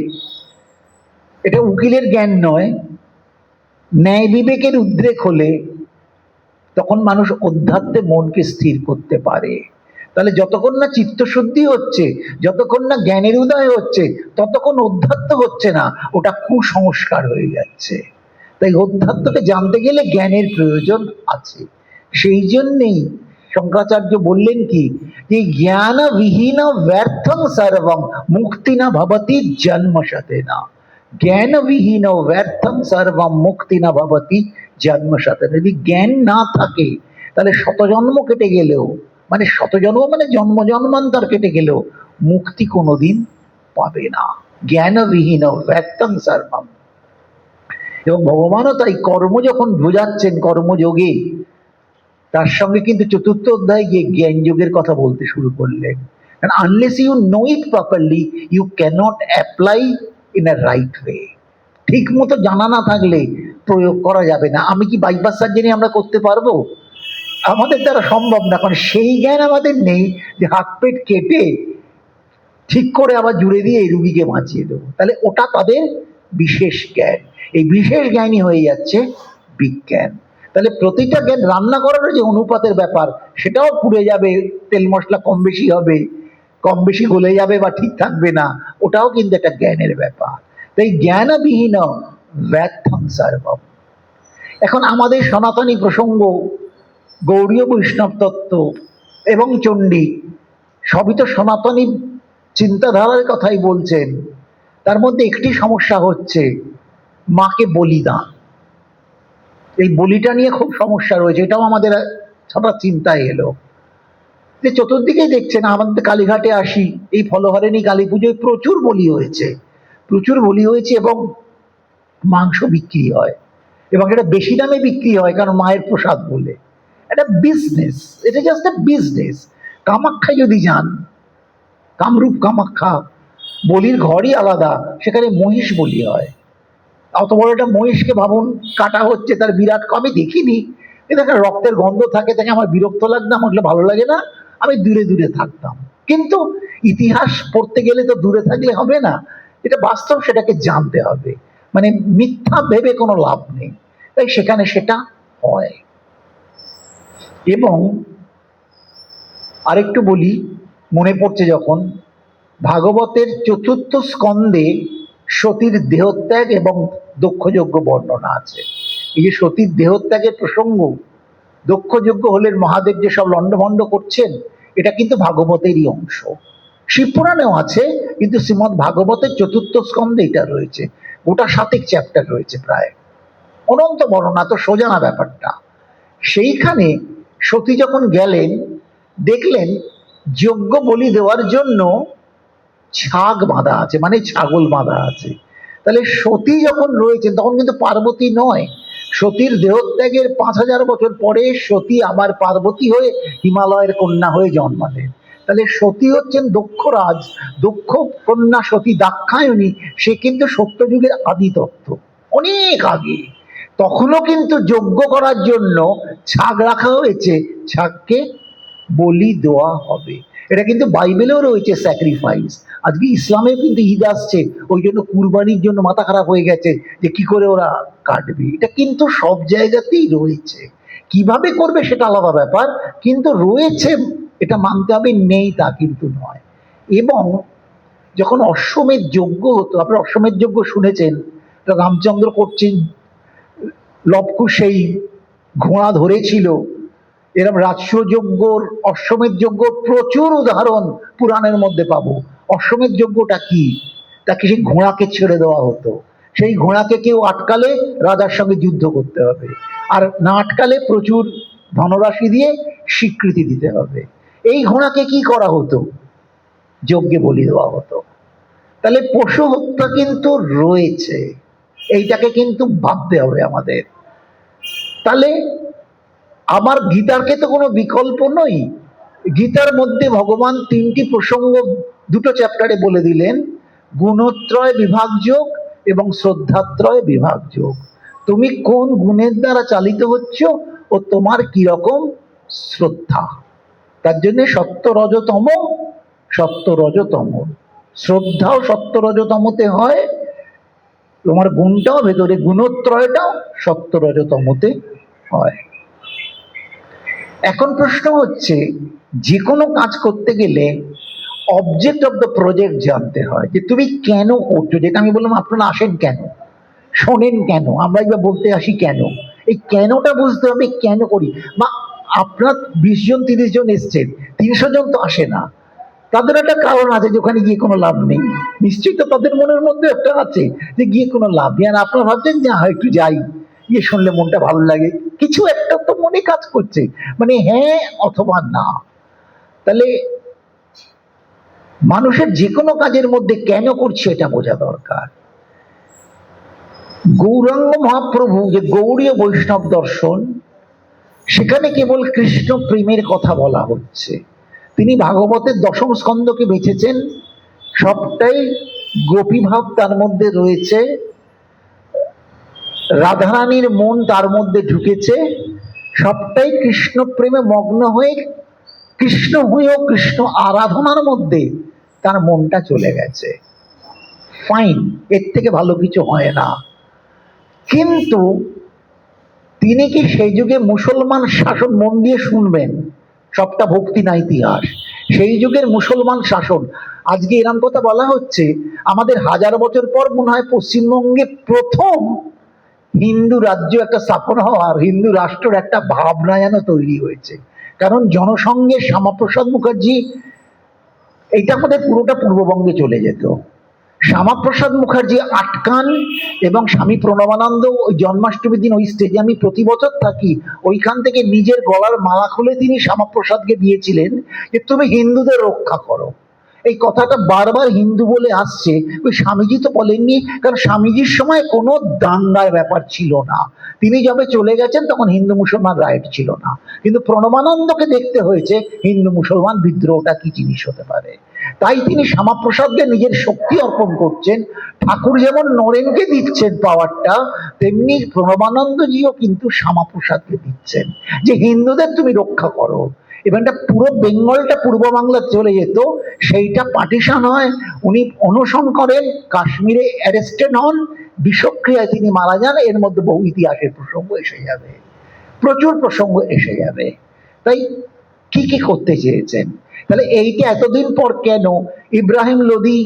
Speaker 1: এটা উকিলের জ্ঞান নয়, ন্যায় বিবেকের উদ্রেক হলে তখন মানুষ অধ্যাত্মে মনকে স্থির করতে পারে। তাহলে যতক্ষণ না চিত্তশুদ্ধি হচ্ছে, যতক্ষণ না জ্ঞানের উদয় হচ্ছে, ততক্ষণ অধ্যাত্ম হচ্ছে না, ওটা কুসংস্কার হয়ে যাচ্ছে। তাই অধ্যাত্মকে জানতে গেলে জ্ঞানের প্রয়োজন আছে। সেই জন্যেই শঙ্করাচার্য বললেন কি, যে জ্ঞান বিহীন ব্যর্থং সর্বং মুক্তি না ভবতি জন্মশতে না। জ্ঞান বিহীন ব্যর্থং সর্বং মুক্তি না ভবতি জন্মশতে। যদি জ্ঞান না থাকে, তাহলে শতজন্ম কেটে গেলেও, মানে শতজন্ম মানে জন্ম জন্মান্তর কেটে গেলেও মুক্তি কোনোদিন পাবে না। জ্ঞান বিহীন ব্যর্থং সর্বং। এবং ভগবানও তাই কর্ম যখন বোঝাচ্ছেন, কর্মযোগে, তার সঙ্গে কিন্তু 4র্থ অধ্যায়ে গিয়ে জ্ঞান যোগের কথা বলতে শুরু করলেন। কারণ unless you know it properly, you cannot apply in a right way. ঠিক মতো জানা না থাকলে প্রয়োগ করা যাবে না। আমি কি বাইপাস সার্জারি আমরা করতে পারবো? আমাদের দ্বারা সম্ভব না, কারণ সেই জ্ঞান আমাদের নেই যে হাত পেট কেটে ঠিক করে আবার জুড়ে দিয়ে এই রুগীকে বাঁচিয়ে দেবো। তাহলে ওটা তাদের বিশেষ জ্ঞান। এই বিশেষ জ্ঞানই হয়ে যাচ্ছে বিজ্ঞান। তাহলে প্রতিটা জ্ঞান, রান্না করার যে অনুপাতের ব্যাপার, সেটাও পুড়ে যাবে, তেল মশলা কম বেশি হবে, কম বেশি গলে যাবে বা ঠিক থাকবে না, ওটাও কিন্তু একটা জ্ঞানের ব্যাপার। তাই জ্ঞানবিহীন ব্যর্থং সর্বম। এখন আমাদের সনাতনী প্রসঙ্গ, গৌড়ীয় বৈষ্ণব তত্ত্ব এবং চণ্ডী, সবই তো সনাতনী চিন্তাধারার কথাই বলছেন। তার মধ্যে একটি সমস্যা হচ্ছে মাকে বলিদান। এই বলিটা নিয়ে খুব সমস্যা রয়েছে, এটাও আমাদের হঠাৎ চিন্তায় এলো। যে চতুর্দিকেই দেখছেন, আমাদের কালীঘাটে আসি, এই ফলহরিণী কালী পুজোয় প্রচুর বলি হয়েছে, প্রচুর বলি হয়েছে, এবং মাংস বিক্রি হয়, এবং এটা বেশি দামে বিক্রি হয়, কারণ মায়ের প্রসাদ বলে। এটা বিজনেস, এটা জাস্ট এ বিজনেস। কামাখ্যায় যদি যান, কামরূপ কামাখ্যা, বলির ঘরই আলাদা, সেখানে মহিষ বলি হয়। অত বড় একটা মহিষকে ভাবুন, কাটা হচ্ছে, তার বিরাট, আমি দেখিনি, কিন্তু একটা রক্তের গন্ধ থাকে, তাকে আমার বিরক্ত লাগতো, আমার ভালো লাগে না, আমি দূরে দূরে থাকতাম। কিন্তু ইতিহাস পড়তে গেলে তো দূরে থাকলে হবে না, এটা বাস্তব, সেটাকে জানতে হবে, মানে মিথ্যা ভেবে কোনো লাভ নেই। তাই সেখানে সেটা হয়। এবং আরেকটু বলি, মনে পড়ছে যখন, ভাগবতের 4র্থ স্কন্ধে সতীর দেহত্যাগ এবং দক্ষযজ্ঞ বর্ণনা আছে। এই যে সতীর দেহত্যাগের প্রসঙ্গ, দক্ষযজ্ঞ হলেন মহাদেব যে সব লণ্ডভণ্ড করছেন, এটা কিন্তু ভাগবতেরই অংশ। শিবপুরাণেও আছে, কিন্তু শ্রীমদ্ ভাগবতের 4র্থ স্কন্ধে এটা রয়েছে। গোটা 7 চ্যাপ্টার রয়েছে প্রায়, অনন্ত বর্ণনা, তো সোজা না ব্যাপারটা। সেইখানে সতী যখন গেলেন, দেখলেন যজ্ঞ বলি দেওয়ার জন্য ছাগ বাঁধা আছে, মানে ছাগল বাঁধা আছে। তাহলে সতী যখন রয়েছেন, তখন কিন্তু পার্বতী নয়। সতীর দেহত্যাগের 5000 বছর পরে সতী আবার পার্বতী হয়ে হিমালয়ের কন্যা হয়ে জন্মালেন। তাহলে সতী হচ্ছেন দক্ষ রাজ, দক্ষ কন্যা সতী দাক্ষায়ণী, সে কিন্তু সত্যযুগের আদি তত্ত্ব, অনেক আগে। তখনও কিন্তু যজ্ঞ করার জন্য ছাগ রাখা হয়েছে, ছাগকে বলি দেওয়া হবে। এটা কিন্তু বাইবেলেও রয়েছে স্যাক্রিফাইস। আজকে ইসলামেও কিন্তু ঈদ আসছে, ওই জন্য কুরবানির জন্য মাথা খারাপ হয়ে গেছে যে কি করে ওরা কাটবে। এটা কিন্তু সব জায়গাতেই রয়েছে, কিভাবে করবে সেটা আলাদা ব্যাপার, কিন্তু রয়েছে, এটা মানতে হবে, নেই তা কিন্তু নয়। এবং যখন অশ্বমেধ যজ্ঞ হতো, আপনারা অশ্বমেধ যজ্ঞ শুনেছেন, রামচন্দ্র করছেন, লবকুশ সেই ঘোড়া ধরেছিল, এরকম রাজসযজ্ঞর, অশ্বমেধ যজ্ঞ প্রচুর উদাহরণ পুরাণের মধ্যে পাবো। অশ্বমেধ যজ্ঞটা কি? তাকে সেই ঘোড়াকে ছেড়ে দেওয়া হতো, সেই ঘোড়াকে কেউ আটকালে রাজার সঙ্গে যুদ্ধ করতে হবে, আর না আটকালে প্রচুর ধনরাশি দিয়ে স্বীকৃতি দিতে হবে। এই ঘোড়াকে কি করা হতো? যজ্ঞে বলি দেওয়া হতো। তাহলে পশু হত্যা কিন্তু রয়েছে, এইটাকে কিন্তু ভাবতে হবে আমাদের। তাহলে আমার গীতারকে তো কোনো বিকল্প নই। গীতার মধ্যে ভগবান তিনটি প্রসঙ্গ দুটো চ্যাপ্টারে বলে দিলেন, গুণত্রয় বিভাগ যোগ এবং শ্রদ্ধাত্রয় বিভাগ যোগ। তুমি কোন গুণের দ্বারা চালিত হচ্ছ ও তোমার কিরকম শ্রদ্ধা, তার জন্য সত্য রজতম, সত্য রজতম, শ্রদ্ধাও সত্য রজতমতে হয়, তোমার গুণটাও ভেতরে গুণত্রয়টাও সত্য রজতমতে হয়। এখন প্রশ্ন হচ্ছে, যে কোনো কাজ করতে গেলে অবজেক্ট অফ দ্য প্রজেক্ট জানতে হয়, যে তুমি কেন করছো। যেটা আমি বললাম, আপনারা আসেন কেন, শোনেন কেন, আমরা এবার বলতে আসি কেন, এই কেনটা বুঝতে হবে, কেন করি। বা আপনার 20 জন 30 জন এসছেন, 300 জন তো আসে না, তাদের একটা কারণ আছে যে ওখানে গিয়ে কোনো লাভ নেই। নিশ্চয়ই তো তাদের মনের মধ্যে একটা আছে যে গিয়ে কোনো লাভ নেই, আর আপনারা ভাবছেন যে হ্যাঁ একটু যাই, গিয়ে শুনলে মনটা ভালো লাগে, কিছু একটা তো মনে কাজ করছে, মানে হ্যাঁ অথবা না। তাহলে মানুষের যে কোনো কাজের মধ্যে কেন করছে এটা বোঝা দরকার। গৌরাঙ্গ মহাপ্রভু যে গৌড়ীয় বৈষ্ণব দর্শন, সেখানে কেবল কৃষ্ণ প্রেমের কথা বলা হচ্ছে। তিনি ভাগবতের 10ম স্কন্ধকে বেঁচেছেন, সবটাই গোপীভাব তার মধ্যে রয়েছে, রাধারানীর মন তার মধ্যে ঢুকেছে, সবটাই কৃষ্ণ প্রেমে মগ্ন হয়ে, কৃষ্ণ হয়েও কৃষ্ণ আরাধনার মধ্যে তার মনটা চলে গেছে। ফাইন, এর থেকে ভালো কিছু হয় না। কিন্তু তিনি কি সেই যুগে মুসলমান শাসন, মন দিয়ে শুনবেন, সবটা ভক্তি না ইতিহাস, সেই যুগের মুসলমান শাসন, আজকে এরকম কথা বলা হচ্ছে, আমাদের 1000 বছর পর মনে হয় পশ্চিমবঙ্গে প্রথম হিন্দু রাজ্য একটা স্থাপন হওয়ার, হিন্দু রাষ্ট্রের একটা ভাবনা যেন তৈরি হয়েছে। কারণ জনসংঘের শ্যামাপ্রসাদ মুখার্জি, এইটা আমাদের পুরোটা পূর্ববঙ্গে চলে যেত। শ্যামাপ্রসাদ মুখার্জি আটকান এবং স্বামী প্রণবানন্দ ওই জন্মাষ্টমীর দিন ওই স্টেজে আমি প্রতি বছর থাকি, ওইখান থেকে নিজের গলার মালা খুলে তিনি শ্যামাপ্রসাদকে দিয়েছিলেন যে তুমি হিন্দুদের রক্ষা করো। এই কথাটা বারবার হিন্দু বলে আসছে, ওই স্বামীজি তো বলেননি, কারণ স্বামীজির সময় কোনো দাঙ্গার ব্যাপার ছিল না, তিনি যবে চলে গেছেন তখন হিন্দু মুসলমান রাইট ছিল না। কিন্তু প্রণবানন্দকে দেখতে হয়েছে হিন্দু মুসলমান বিদ্রোহটা কি জিনিস হতে পারে, তাই তিনি শ্যামাপ্রসাদকে নিজের শক্তি অর্পণ করছেন। ঠাকুর যেমন নরেনকে দিচ্ছেন পাওয়ারটা, তেমনি প্রণবানন্দজিও কিন্তু শ্যামাপ্রসাদকে দিচ্ছেন যে হিন্দুদের তুমি রক্ষা করো। এবারটা পুরো বেঙ্গলটা পূর্ব বাংলা চলে যেত, সেইটা পার্টিশন হয়, উনি অনশন করেন, কাশ্মীরে অ্যারেস্টেড হন, বিষক্রিয়ায় তিনি মারা যান। এর মধ্যে বহু ইতিহাসের প্রসঙ্গ এসে যাবে, প্রচুর প্রসঙ্গ এসে যাবে। তাই কি কি করতে চেয়েছেন, তাহলে এইটা এতদিন পর কেন? ইব্রাহিম লোদি,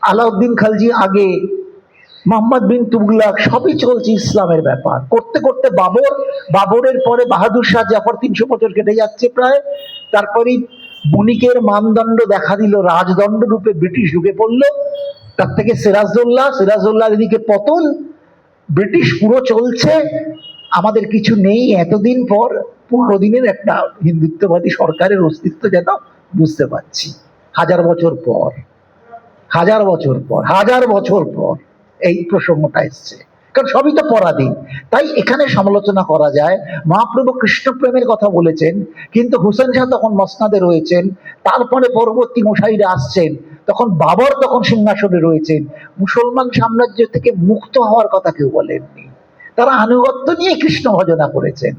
Speaker 1: আলাউদ্দিন খালজি আগে, মোহাম্মদ বিন তুগলাক, সবই চলছে ইসলামের ব্যাপার। করতে করতে বাবর, বাবরের পরে বাহাদুর শাহ জাফর, 300 বছর কেটে যাচ্ছে প্রায়। তারপরেই বণিকের মানদণ্ড দেখা দিল, রাজদণ্ড রূপে ব্রিটিশ ঢুকে পড়লো। তার থেকে সিরাজদৌল্লাহ, সিরাজদৌল্লাহর এদিকে পতন, ব্রিটিশ পুরো চলছে, আমাদের কিছু নেই। এতদিন পর 15 দিনের একটা হিন্দুত্ববাদী সরকারের অস্তিত্ব যেন বুঝতে পারছি, 1000 বছর পর, 1000 বছর পর, 1000 বছর পর এই প্রসঙ্গটা এসছে। কারণ সবই তো পরাধীন। তাই এখানে সমালোচনা করা যায়, মহাপ্রভু কৃষ্ণ প্রেমের কথা বলেছেন, কিন্তু হুসেন শাহ তখন মসনাদে রয়েছেন, তারপরে পরবর্তী মশাইরা আসছেন, তখন বাবর তখন সিংহাসনে রয়েছেন। মুসলমান সাম্রাজ্য থেকে মুক্ত হওয়ার কথা কেউ বলেননি। তারা আনুগত্য নিয়ে কৃষ্ণ ভজনা করেছেন,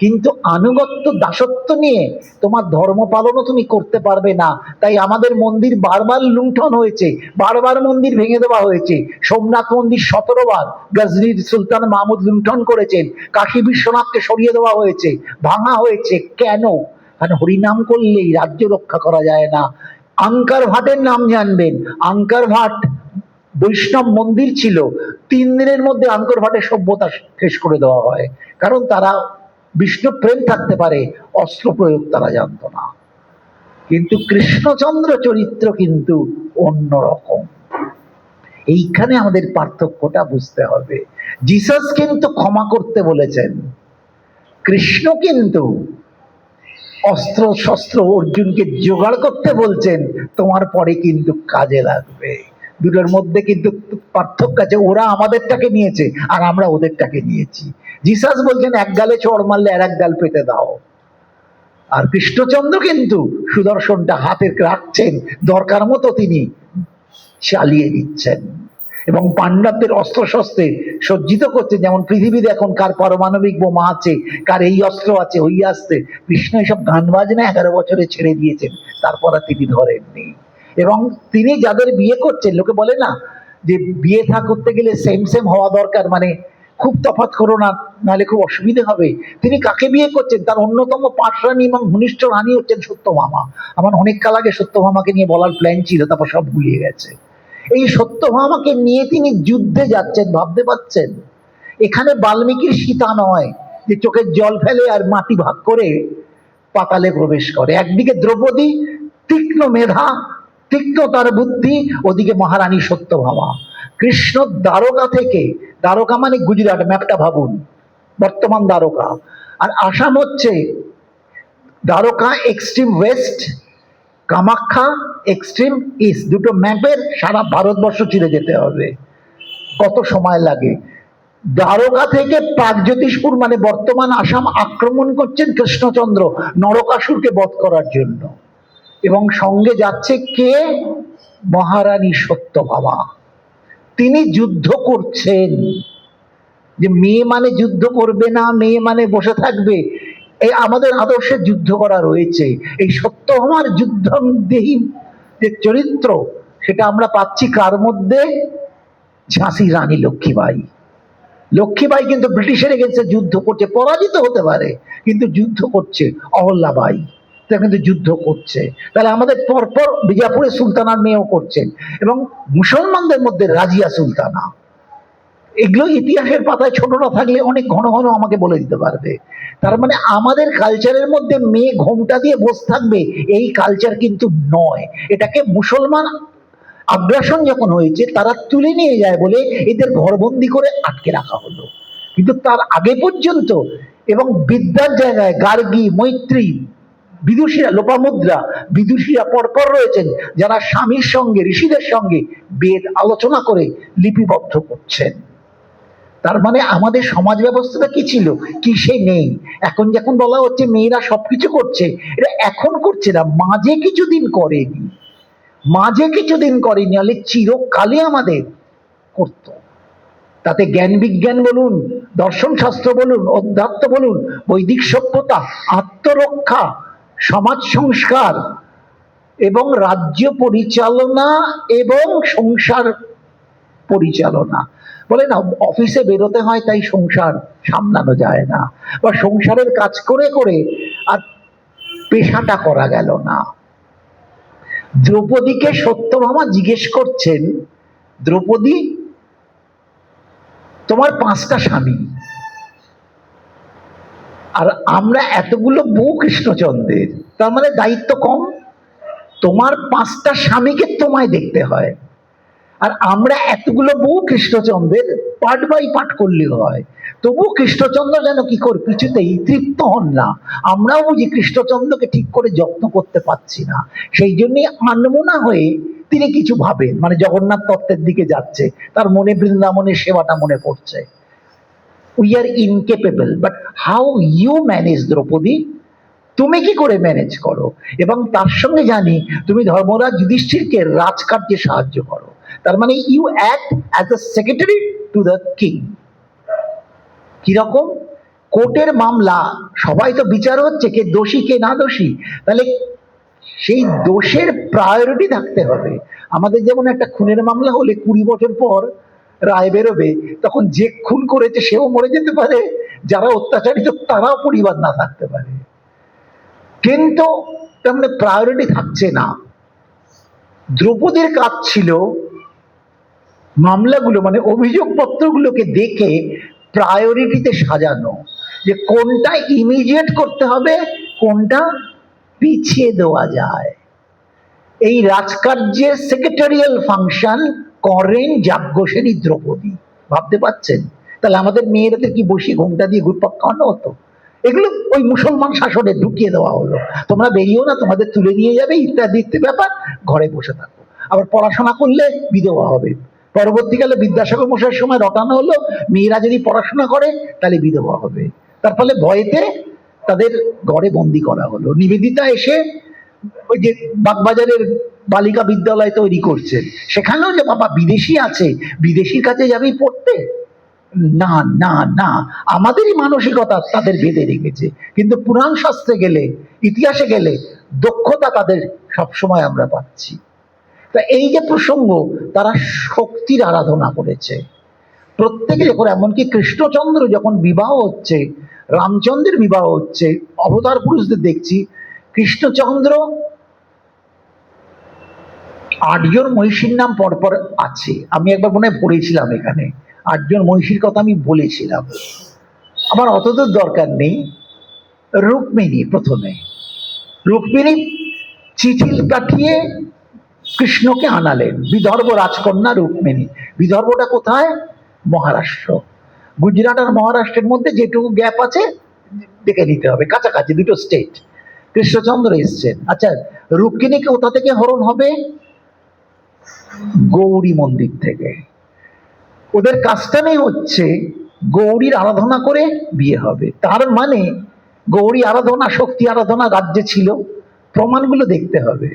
Speaker 1: কিন্তু আনুগত্য দাসত্ব নিয়ে তোমার ধর্ম পালনও তুমি করতে পারবে না। তাই আমাদের মন্দির বারবার লুণ্ঠন হয়েছে, বারবার মন্দির ভেঙে দেওয়া হয়েছে। সোমনাথ মন্দির 17 বার গজনির সুলতান মাহমুদ লুণ্ঠন করেছেন, কাশী বিশ্বনাথকে সরিয়ে দেওয়া হয়েছে, ভাঙা হয়েছে। কেন? কারণ হরিনাম করলেই রাজ্য রক্ষা করা যায় না। আঙ্কার ভাটের নাম জানবেন, আঙ্কার ভাট বৈষ্ণব মন্দির ছিল, 3 দিনের মধ্যে আঙ্কর ভাটের সভ্যতা শেষ করে দেওয়া হয়, কারণ তারা বিষ্ণু প্রেম থাকতে পারে, অস্ত্র প্রয়োগ তারা জানতো না। কিন্তু কৃষ্ণচন্দ্র চরিত্র কিন্তু অন্যরকম। এইখানে আমাদের পার্থক্যটা বুঝতে হবে। জিসাস কিন্তু ক্ষমা করতে বলেছেন, কৃষ্ণ কিন্তু অস্ত্র শস্ত্র অর্জুনকে জোগাড় করতে বলছেন, তোমার পরে কিন্তু কাজে লাগবে। দুটোর মধ্যে কিন্তু পার্থক্য আছে। ওরা আমাদেরটাকে নিয়েছে আর আমরা ওদেরটাকে নিয়েছি। জিসাস বলছেন এক গালে চড় মারলে আর এক গাল পেতে দাও, আর কৃষ্ণচন্দ্র কিন্তু সুদর্শনটা হাতে রাখছেন, দরকার মতো তিনি চালিয়ে দিচ্ছেন এবং পাণ্ডবদের অস্ত্র শস্ত্রে সজ্জিত করছে। যেমন পৃথিবীতে এখন কার পারমাণবিক বোমা আছে, কার এই অস্ত্র আছে, ওই আসছে। কৃষ্ণ এসব গান বাজনা 11 বছরে ছেড়ে দিয়েছেন, তারপর আর তিনি ধরেননি। এবং তিনি যাদের বিয়ে করছেন, লোকে বলে না যে বিয়ে থা করতে গেলে সেম সেম হওয়া দরকার, মানে খুব তফাৎ করো না, নাহলে খুব অসুবিধা হবে। তিনি কাকে বিয়ে করছেন? তার অন্যতম পাশরানী এবং ঘনিষ্ঠ রানী হচ্ছেন সত্যভামা। আমার অনেক কাল আগে সত্যভামাকে নিয়ে বলার প্ল্যান ছিল, তারপর সব ভুলিয়ে গেছে। এই সত্যভামাকে নিয়ে তিনি যুদ্ধে যাচ্ছেন, ভাবতে পারছেন? এখানে বাল্মীকির সীতা নয় যে চোখের জল ফেলে আর মাটি ভাগ করে পাতালে প্রবেশ করে। একদিকে দ্রৌপদী, তীক্ষ্ণ মেধা, তীক্ষ্ণ তার বুদ্ধি, ওদিকে মহারানী সত্যভামা। কৃষ্ণ দ্বারকা থেকে, দ্বারকা মানে গুজরাট, ম্যাপটা ভাবুন, বর্তমান দ্বারকা, আর আসাম হচ্ছে Dwarka extreme west, Kamakhya extreme east. দুটো ম্যাপের সারা ভারতবর্ষ চিরে যেতে হবে। কত সময় লাগে? দ্বারকা থেকে প্রাগজ্যোতিষপুর মানে বর্তমান আসাম আক্রমণ করছেন কৃষ্ণচন্দ্র নরকাসুরকে বধ করার জন্য, এবং সঙ্গে যাচ্ছে কে? মহারানী সত্যভামা। তিনি যুদ্ধ করছেন। যে মেয়ে মানে যুদ্ধ করবে না, মেয়ে মানে বসে থাকবে, এই আমাদের আদর্শে যুদ্ধ করা রয়েছে। এই সত্যভামার যুদ্ধদেহী যে চরিত্র, সেটা আমরা পাচ্ছি কার মধ্যে? ঝাঁসি রানী লক্ষ্মীবাই। লক্ষ্মীবাই কিন্তু ব্রিটিশের এগেন্সে যুদ্ধ করছে, পরাজিত হতে পারে কিন্তু যুদ্ধ করছে। অহল্যাবাই তা কিন্তু যুদ্ধ করছে। তাহলে আমাদের পরপর বিজাপুরের সুলতানার মেয়েও করছেন, এবং মুসলমানদের মধ্যে রাজিয়া সুলতানা। এগুলো ইতিহাসের পাতায় ছোট না থাকলে অনেক ঘন ঘন আমাকে বলে দিতে পারবে। তার মানে আমাদের কালচারের মধ্যে মেয়ে ঘোমটা দিয়ে বসে থাকবে, এই কালচার কিন্তু নয়। এটাকে মুসলমান আগ্রাসন যখন হয়েছে তারা তুলে নিয়ে যায় বলে এদের ঘরবন্দি করে আটকে রাখা হলো। কিন্তু তার আগে পর্যন্ত, এবং বিদ্যার জায়গায় গার্গী, মৈত্রী, বিদুষীরা, লোপামুদ্রা, বিদুষীরা পরপর রয়েছেন, যারা স্বামীর সঙ্গে, ঋষিদের সঙ্গে বেদ আলোচনা করে লিপিবদ্ধ করছেন। তার মানে আমাদের সমাজ ব্যবস্থাটা কি ছিল, কি সে নেই। এখন যখন বলা হচ্ছে মেয়েরা সবকিছু করছে, এটা এখন করছে না, মাঝে কিছুদিন করেনি, মাঝে কিছুদিন করেনি, হলে চিরকালে আমাদের করত। তাতে জ্ঞান বিজ্ঞান বলুন, দর্শন শাস্ত্র বলুন, অধ্যাত্ম বলুন, বৈদিক সভ্যতা, আত্মরক্ষা, সমাজ সংস্কার এবং রাজ্য পরিচালনা এবং সংসার পরিচালনা। বলে না, অফিসে বেরোতে হয় তাই সংসার সামলানো যায় না, বা সংসারের কাজ করে করে আর পেশাটা করা গেল না। দ্রৌপদীকে সত্যভামা জিজ্ঞেস করছেন, দ্রৌপদী তোমার 5টা স্বামী, আর আমরা এতগুলো বউ কৃষ্ণচন্দ্রের, তার মানে দায়িত্ব কম? তোমার 5টা স্বামীকে তোমায় দেখতে হয়, আর আমরা এতগুলো বউ কৃষ্ণচন্দ্রের, পার্ট বাই পার্ট করলে হয়। তবু কৃষ্ণচন্দ্র যেন কি করে কিছুতেই তৃপ্ত হন না। আমরাও বুঝি কৃষ্ণচন্দ্রকে ঠিক করে যত্ন করতে পারছি না, সেই জন্যই আনমনা হয়ে তিনি কিছু ভাবেন, মানে জগন্নাথ তত্ত্বের দিকে যাচ্ছে, তার মনে বৃন্দাবনের সেবাটা মনে পড়ছে। We are incapable, but how you manage Draupadi, তুমি কি করে ম্যানেজ করো? এবং তার সঙ্গে জানি তুমি ধর্মরাজ যুধিষ্ঠিরকে রাজকার্যে সাহায্য করো, তার মানে you act as a secretary to the king. কিরকম? কোর্টের মামলা, সবাই তো বিচার হচ্ছে কে দোষী কে না দোষী, তাহলে সেই দোষের প্রায়োরিটি থাকতে হবে। আমাদের যেমন একটা খুনের মামলা হলে 20 বছর পর রায় বেরোবে, তখন যে খুন করেছে সেও মরে যেতে পারে, যারা অত্যাচারিত তারাও পরিবার না থাকতে পারে, কিন্তু তার মানে প্রায়োরিটি থাকছে না। দ্রৌপদীর কাজ ছিল মামলাগুলো মানে অভিযোগপত্রগুলোকে দেখে প্রায়োরিটিতে সাজানো, যে কোনটা ইমিডিয়েট করতে হবে, কোনটা পিছিয়ে দেওয়া যায়। এই রাজকার্যের সেক্রেটারিয়াল ফাংশন করেন যাজ্ঞসেনী দ্রৌপদী। ভাবতে পারছেন? তাহলে আমাদের মেয়েরাদের কি বসে ঘুমটা দিয়ে ঘুরপাক খাওয়ানো হতো? এগুলো ওই মুসলমান শাসনে ঢুকিয়ে দেওয়া হলো, তোমরা বেরিয়েও না, তোমাদের তুলে নিয়ে যাবে ইত্যাদি ইত্যাদি ব্যাপার, ঘরে বসে থাকো। আবার পড়াশোনা করলে বিধবা হবে, পরবর্তীকালে বিদ্যাসাগর মশাইয়ের সময় রটানো হলো মেয়েরা যদি পড়াশোনা করে তাহলে বিধবা হবে, তার ফলে ভয়েতে তাদের ঘরে বন্দি করা হলো। নিবেদিতা এসে ওই যে বাগবাজারের বালিকা বিদ্যালয় তৈরি করছেন, সেখানেও যে বাবা বিদেশি আছে, বিদেশির কাছে যাবি পড়তে, না না না, আমাদেরই মানসিকতা তাদের বেঁধে রেখেছে। কিন্তু পুরাণ শাস্ত্রে গেলে, ইতিহাসে গেলে দক্ষতা তাদের সবসময় আমরা পাচ্ছি। তা এই যে প্রসঙ্গ, তারা শক্তির আরাধনা করেছে প্রত্যেকে যখন, এমনকি কৃষ্ণচন্দ্র যখন বিবাহ হচ্ছে, রামচন্দ্রের বিবাহ হচ্ছে, অবতার পুরুষদের দেখছি, কৃষ্ণচন্দ্র 8 জন মহিষীর নাম পরপর আছে, আমি একবার মনে হয় পড়েছিলাম এখানে 8 জন মহিষীর কথা আমি বলেছিলাম, আমার অতদূর দরকার নেই। রুক্মিণী প্রথমে, রুক্মিণী চিঠি পাঠিয়ে কৃষ্ণকে আনালেন, বিদর্ভ রাজকন্যা রুক্মিণী। বিদর্ভটা কোথায়? মহারাষ্ট্র। গুজরাট আর মহারাষ্ট্রের মধ্যে যেটুকু গ্যাপ আছে দেখে নিতে হবে, কাছাকাছি দুটো স্টেট। কৃষ্ণচন্দ্র এসছেন। আচ্ছা, রুক্মিণীকে কোথা থেকে হরণ হবে? গৌরী মন্দির থেকে। ওদের কাজটাই হচ্ছে গৌরীর আরাধনা করে বিয়ে হবে, তার মানে গৌরী আরাধনা, শক্তি আরাধনা রাজ্যে ছিল, প্রমাণগুলো দেখতে হবে।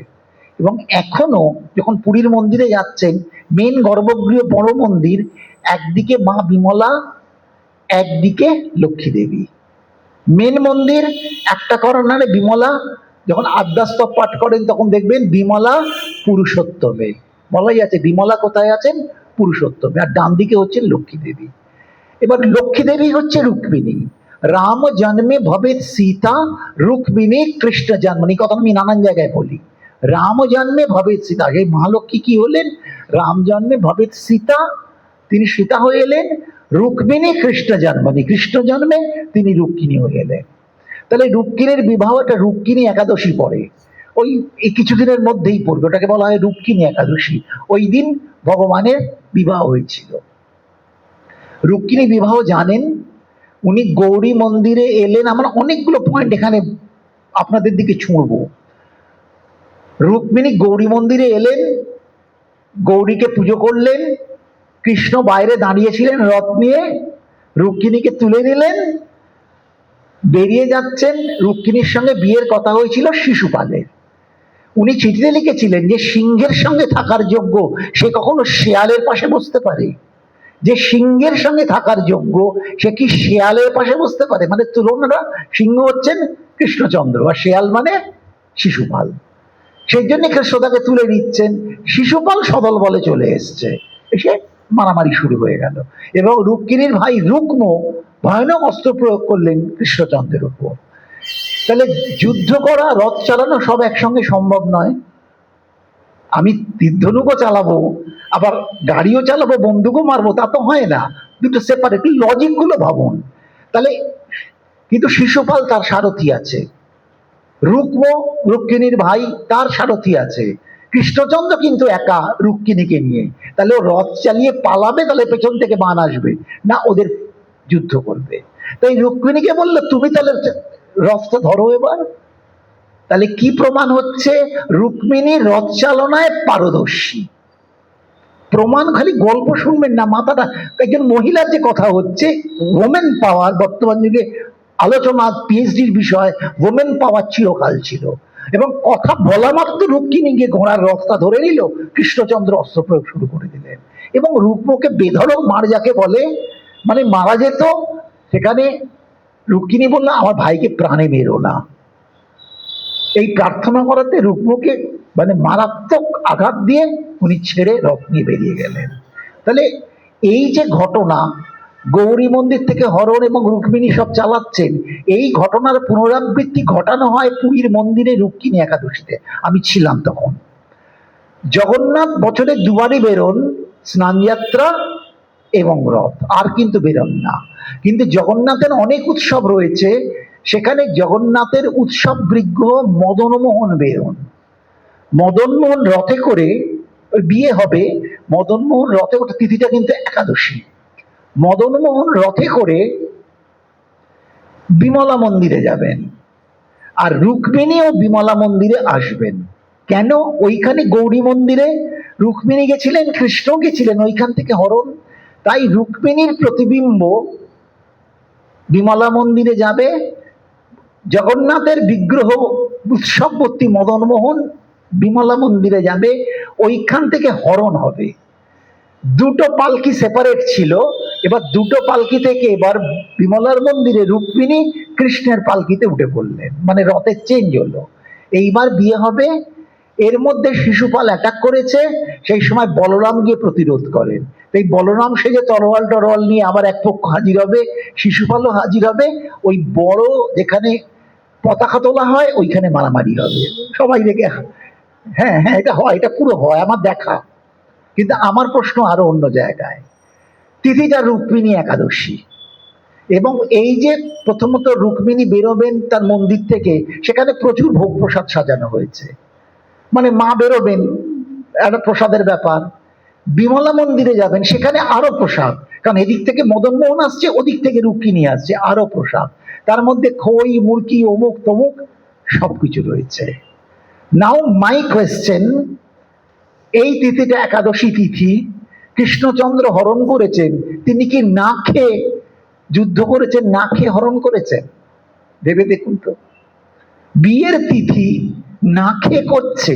Speaker 1: এবং এখনো যখন পুরীর মন্দিরে যাচ্ছেন, মেন গর্ভগৃহ বড় মন্দির, একদিকে মা বিমলা, একদিকে লক্ষ্মী দেবী। মেন মন্দির একটা কর্নারে বিমলা, যখন আদ্যাস্তব পাঠ করেন তখন দেখবেন বিমলা পুরুষোত্তমে, বলাই আছে বিমলা কোথায় আছেন? পুরুষোত্তমে। আর ডান দিকে হচ্ছেন লক্ষ্মী দেবী। এবার লক্ষ্মী দেবী হচ্ছে রুক্মিণী। রাম জন্মে ভবেৎ সীতা, রুক্মিণী কৃষ্ণ জন্মনি, কথা আমি নানান জায়গায় বলি। রাম জন্মে ভবেৎ সীতা, এই মহালক্ষ্মী কি হলেন? রাম জন্মে ভবেৎ সীতা, তিনি সীতা হয়ে এলেন। রুক্মিণী কৃষ্ণ জন্মনি, কৃষ্ণ জন্মে তিনি রুক্মিণী হয়ে এলেন। তাহলে রুক্মিণীর বিবাহ, একটা রুক্মিণী একাদশী পড়ে, ওই এই কিছুদিনের মধ্যেই পড়বে, ওটাকে বলা হয় রুক্মিণী একাদশী। ওই দিন ভগবানের বিবাহ হয়েছিল। রুক্মিণী বিবাহ জানেন, উনি গৌরী মন্দিরে এলেন। আমরা অনেকগুলো পয়েন্ট এখানে আপনাদের দিকে ছুঁড়ব। রুক্মিণী গৌরী মন্দিরে এলেন, গৌরীকে পুজো করলেন, কৃষ্ণ বাইরে দাঁড়িয়েছিলেন রথ নিয়ে, রুক্মিণীকে তুলে নিলেন, বেরিয়ে যাচ্ছেন। রুক্মিণীর সঙ্গে বিয়ের কথা হয়েছিল শিশুপালের। উনি চিঠিতে লিখেছিলেন যে সিংহের সঙ্গে থাকার যোগ্য সে কখনো শেয়ালের পাশে বসতে পারে? যে সিংহের সঙ্গে থাকার যোগ্য সে কি শেয়ালের পাশে বসতে পারে? মানে তুলনাটা, সিংহ হচ্ছেন কৃষ্ণচন্দ্র আর শেয়াল মানে শিশুপাল। সেই জন্য কৃষ্ণ তাকে তুলে নিচ্ছেন, শিশুপাল সদল বলে চলে এসছে, এসে মারামারি শুরু হয়ে গেল। এবং রুক্মিণীর ভাই রুক্ম ভয়ানক অস্ত্র প্রয়োগ করলেন কৃষ্ণচন্দ্রের উপর। তাহলে যুদ্ধ করা, রথ চালানো সব একসঙ্গে সম্ভব নয়। আমি তীরধনুকও চালাবো, আবার গাড়িও চালাবো, বন্দুকও মারবো, তা তো হয় না, দুটো সেপারেট। লজিক গুলো ভাবুন। তাহলে কিন্তু শিশুপাল তার সারথি আছে, রুক্ম রুক্মিণীর ভাই তার সারথি আছে, কৃষ্ণচন্দ্র কিন্তু একা রুক্মিণীকে নিয়ে। তাহলে ও রথ চালিয়ে পালাবে, তাহলে পেছন থেকে বান আসবে না, ওদের যুদ্ধ করবে। তাই রুক্মিণীকে বললো তুমি তাহলে রথটা ধরো এবার। তাহলে কি প্রমাণ হচ্ছে? রুক্মিণী রথ চালনায় পারদর্শী। প্রমাণ খালি গল্প শুনবেন না, মাথাটা। একজন মহিলার যে কথা হচ্ছে, ওমেন পাওয়ার বর্তমান যুগে আলোচনা, পিএইচডির বিষয়, ওমেন পাওয়ার চিরকাল ছিল। এবং কথা বলা মাত্র রুক্মিণী গিয়ে ঘোড়ার রথটা ধরে নিল, কৃষ্ণচন্দ্র অস্ত্র প্রয়োগ শুরু করে দিলেন এবং রুক্মকে বেধড়ক মার যাকে বলে, মানে মারা যেত। সেখানে রুক্মিণী বলল, আমার ভাইকে প্রাণে মেরো না। এই প্রার্থনা করাতে রুক্মকে মানে মারাত্মক আঘাত দিয়ে উনি ছেড়ে রথ নিয়ে বেরিয়ে গেলেন। তাহলে এই যে ঘটনা, গৌরী মন্দির থেকে হরণ এবং রুক্মিণী সব চালাচ্ছেন, এই ঘটনার পুনরাবৃত্তি ঘটানো হয় পুরীর মন্দিরে রুক্মিণী একাদশীতে। আমি ছিলাম তখন। জগন্নাথ বছরে দুবারই বেরোন, স্নানযাত্রা এবং রথ, আর কিন্তু বেরোন না। কিন্তু জগন্নাথের অনেক উৎসব রয়েছে, সেখানে জগন্নাথের উৎসব বিগ্রহ মদনমোহন বেরোন। মদনমোহন রথে করে বিয়ে হবে, মদনমোহন রথে ওঠা তিথিটা কিন্তু একাদশী। মদনমোহন রথে করে বিমলা মন্দিরে যাবেন, আর রুক্মিণীও বিমলা মন্দিরে আসবেন। কেন? ওইখানে গৌরী মন্দিরে রুক্মিণী গেছিলেন, কৃষ্ণ গেছিলেন, ওইখান থেকে হরণ। তাই রুক্মিণীর প্রতিবিম্ব বিমলা মন্দিরে যাবে, জগন্নাথের বিগ্রহ উৎসববর্তী মদনমোহন বিমলা মন্দিরে যাবে, ওইখান থেকে হরণ হবে। দুটো পালকি সেপারেট ছিল, এবার দুটো পালকি থেকে এবার বিমলার মন্দিরে রুক্মিণী কৃষ্ণের পালকিতে উঠে পড়লেন, মানে রথের চেঞ্জ হলো। এইবার বিয়ে হবে। এর মধ্যে শিশুপাল অ্যাটাক করেছে, সেই সময় বলরাম গিয়ে প্রতিরোধ করেন। এই বলরাম সেজে তরোয়াল টরোয়াল নিয়ে আবার এক পক্ষ হাজির হবে, শিশুপালও হাজির হবে। ওই বড় যেখানে পতাকা তোলা হয় ওইখানে মারামারি হবে, সবাই দেখে। হ্যাঁ হ্যাঁ, এটা হয়, এটা পুরো হয়, আমার দেখা। কিন্তু আমার প্রশ্ন আরো অন্য জায়গায়। তিথিটা রুক্মিণী একাদশী, এবং এই যে প্রথমত রুক্মিণী বেরোবেন তার মন্দির থেকে, সেখানে প্রচুর ভোগ প্রসাদ সাজানো হয়েছে, মানে মা বেরোবেন, একটা প্রসাদের ব্যাপার। বিমলা মন্দিরে যাবেন, সেখানে আরো প্রসাদ, কারণ এদিক থেকে মদনমোহন আসছে, ওদিক থেকে রুক্মিণী আসছে, আরো প্রসাদ। তার মধ্যে খই, মুরকি, অমুক তমুক সবকিছু রয়েছে। নাও মাই কোয়েশ্চেন, এই তিথিটা একাদশী তিথি, কৃষ্ণচন্দ্র হরণ করেছেন, তিনি কি না খেয়ে যুদ্ধ করেছেন, না খেয়ে হরণ করেছেন? ভেবে দেখুন তো। বিয়ের তিথি না খেয়ে করছে,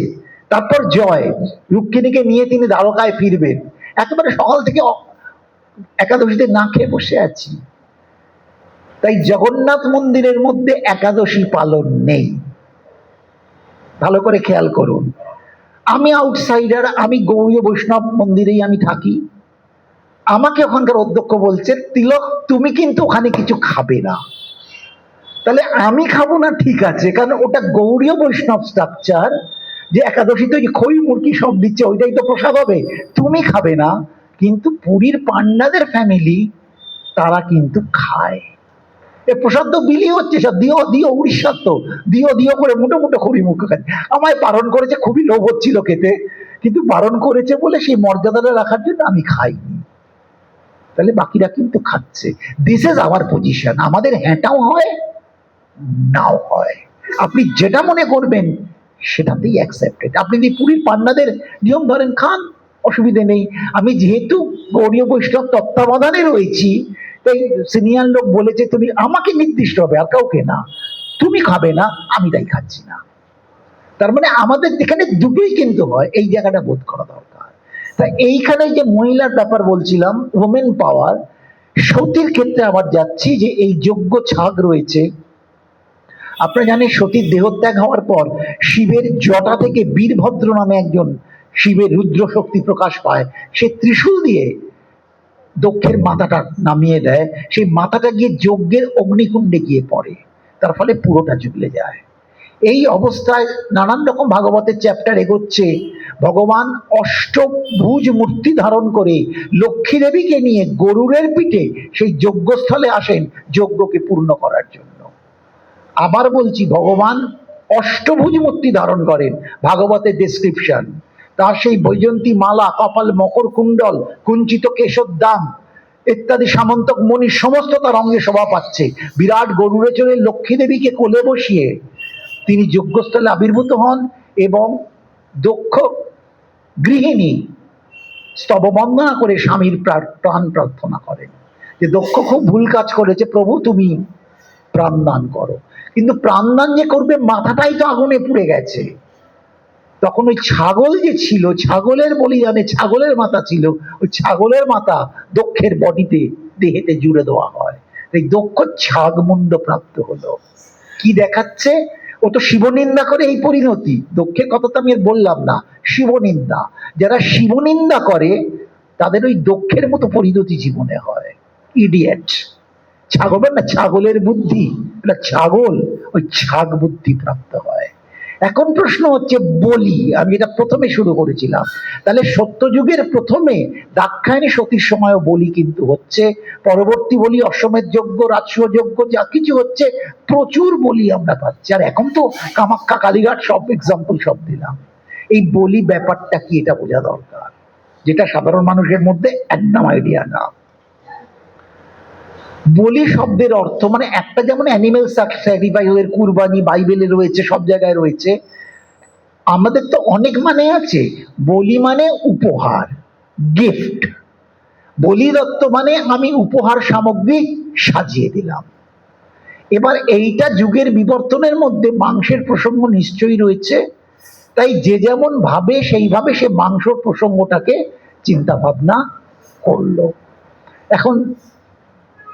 Speaker 1: তারপর জয়, রুক্মিণীকে নিয়ে তিনি দ্বারকায় ফিরবেন, একেবারে সকাল থেকে একাদশীতে না খেয়ে বসে আছি। তাই জগন্নাথ মন্দিরের মধ্যে একাদশী পালন নেই, ভালো করে খেয়াল করুন। আমি আউটসাইডার, আমি গৌড়ীয় বৈষ্ণব মন্দিরেই আমি থাকি। আমাকে ওখানকার অধ্যক্ষ বলছে, তিলক তুমি কিন্তু ওখানে কিছু খাবে না। তাহলে আমি খাবো না, ঠিক আছে, কারণ ওটা গৌড়ীয় বৈষ্ণব স্ট্রাকচার, যে একাদশীতে খই মুরকি সব দিচ্ছে, ওইটাই তো প্রসাদ হবে, তুমি খাবে না। কিন্তু পুরীর পান্ডাদের ফ্যামিলি তারা কিন্তু খায়। এ প্রসাদ তো বিলি হচ্ছে, সব দিও দিও, উড়িষ্যার তো দিও দিও করে মুঠো মুঠো খড়ি মুখ খাচ্ছে। আমায় বারণ করেছে, খুবই লোভ হচ্ছিল খেতে, কিন্তু বারণ করেছে বলে সেই মর্যাদাটা রাখার জন্য আমি খাইনি। তাহলে বাকিরা কিন্তু খাচ্ছে। This is our position. আমাদের হ্যাঁটাও হয়, নাও হয়, আপনি যেটা মনে করবেন সেটাতেই অ্যাকসেপ্টেড। আপনি যদি পুরীর পান্ডাদের নিয়ম ধরেন, খান, অসুবিধে নেই। আমি যেহেতু গৌড়ীয় বৈষ্ণব তত্ত্বাবধানে রয়েছি, তাই সিনিয়র লোক বলেছে তুমি আমাকে নির্দিষ্ট হবে, আর কাউকে না, তুমি খাবে না, আমি তাই খাচ্ছি না। তার মানে আমাদের এখানে দুটোই কিন্তু হয়, এই জায়গাটা বোধ করা দরকার। তা এইখানে যে মহিলার ব্যাপার বলছিলাম, ওমেন পাওয়ার, সতীর ক্ষেত্রে আবার যাচ্ছি, যে এই যজ্ঞ ছাগ রয়েছে। আপনারা জানেন সতীর দেহত্যাগ হওয়ার পর শিবের জটা থেকে বীরভদ্র নামে একজন শিবের রুদ্র শক্তি প্রকাশ পায়, সে ত্রিশূল দিয়ে দক্ষের মাথাটা নামিয়ে দেয়, সেই মাথাটা গিয়ে যজ্ঞের অগ্নিকুণ্ডে গিয়ে পড়ে, তার ফলে পুরোটা জুগলে যায়। এই অবস্থায় নানান রকম ভাগবতের চ্যাপ্টার এগোচ্ছে, ভগবান অষ্টভুজ মূর্তি ধারণ করে লক্ষ্মী দেবীকে নিয়ে গরুরের পিঠে সেই যজ্ঞস্থলে আসেন যজ্ঞকে পূর্ণ করার জন্য। আবার বলছি, ভগবান অষ্টভুজ মূর্তি ধারণ করেন, ভাগবতের ডেসক্রিপশন। তার সেই বৈজন্তী মালা, কপাল মকর কুণ্ডল, কুঞ্চিত কেশোদ্দাম ইত্যাদি সামন্তক মণি সমস্ত তার অঙ্গে শোভা পাচ্ছে। বিরাট গরুড়ে চড়ে লক্ষ্মী দেবীকে কোলে বসিয়ে তিনি যজ্ঞস্থলে আবির্ভূত হন এবং দক্ষ গৃহিণী স্তববন্দনা করে স্বামীর প্রাণ প্রার্থনা করেন যে দক্ষ খুব ভুল কাজ করেছে, প্রভু তুমি প্রাণদান করো। কিন্তু প্রাণদান যে করবে, মাথাটাই তো আগুনে পুড়ে গেছে। তখন ওই ছাগল যে ছিল, ছাগলের বলিদানে ছাগলের মাথা ছিল, ওই ছাগলের মাথা দক্ষের বডিতে, দেহেতে জুড়ে দেওয়া হয়। এই দক্ষ ছাগমুণ্ড প্রাপ্ত হলো। কি দেখাচ্ছে? ও তো শিবনিন্দা করে এই পরিণতি। দক্ষের কথা তো আমি আর বললাম না, শিবনিন্দা। যারা শিবনিন্দা করে তাদের ওই দক্ষের মতো পরিণতি জীবনে হয়। ইডিয়েট। ছাগল না, ছাগলের বুদ্ধি, এটা ছাগল ওই ছাগ বুদ্ধি প্রাপ্ত হয়। এখন প্রশ্ন হচ্ছে বলি, আমি এটা প্রথমে শুরু করেছিলাম, তাহলে সত্যযুগের প্রথমে দাক্ষায়ণী সতীর সময়ও বলি কিন্তু হচ্ছে, পরবর্তী বলি অশ্বমেধ যজ্ঞ, রাজসূয় যজ্ঞ, যা কিছু হচ্ছে প্রচুর বলি আমরা পাচ্ছি। আর এখন তো কামাখ্যা, কালীঘাট সব এক্সাম্পল সব দিলাম। এই বলি ব্যাপারটা কি, এটা বোঝা দরকার, যেটা সাধারণ মানুষের মধ্যে একদম আইডিয়া না। বলি শব্দের অর্থ মানে একটা, যেমন অ্যানিমেল স্যাক্রিফাইস, ওদের কুরবানি বাইবেলে রয়েছে, সব জায়গায় রয়েছে, আমাদের তো অনেক মানে আছে। বলি মানে উপহার, গিফট। বলি দত্ত মানে আমি উপহার সামগ্রী সাজিয়ে দিলাম। এবার এইটা যুগের বিবর্তনের মধ্যে মাংসের প্রসঙ্গ নিশ্চয়ই রয়েছে, তাই যে যেমন ভাবে সেইভাবে সে মাংস প্রসঙ্গটাকে চিন্তা ভাবনা করলো। এখন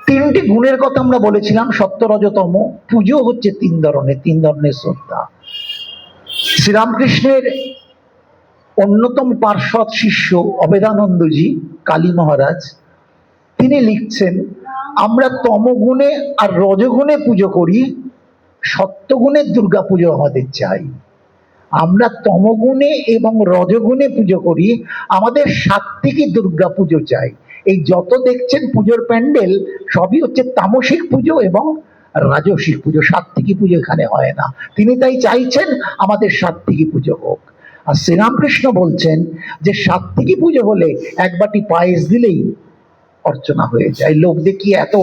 Speaker 1: তিনটি গুণের কথা আমরা বলেছিলাম, সত্য, রজতম। পুজো হচ্ছে তিন ধরনের শ্রদ্ধা। শ্রীরামকৃষ্ণের অন্যতম পার্শ্বদ শিষ্য অবেদানন্দজি, কালী মহারাজ, তিনি লিখছেন, আমরা তমগুণে আর রজগুণে পুজো করি, সত্যগুণের দুর্গা পুজো আমাদের চাই। আমরা তমগুণে এবং রজগুণে পুজো করি, আমাদের সাত্ত্বিকী দুর্গা পুজো চাই। এই যত দেখছেন পুজোর প্যান্ডেল, সবই হচ্ছে তামসিক পুজো এবং রাজসিক পুজো, সাত্ত্বিকী পুজো এখানে হয় না। তিনি তাই চাইছেন আমাদের সাত্ত্বিকী পুজো হোক। আর শ্রীরামকৃষ্ণ বলছেন যে সাত্ত্বিকী পুজো হলে এক বাটি পায়েস দিলেই অর্চনা হয়ে যায়, লোক দেখিয়ে এত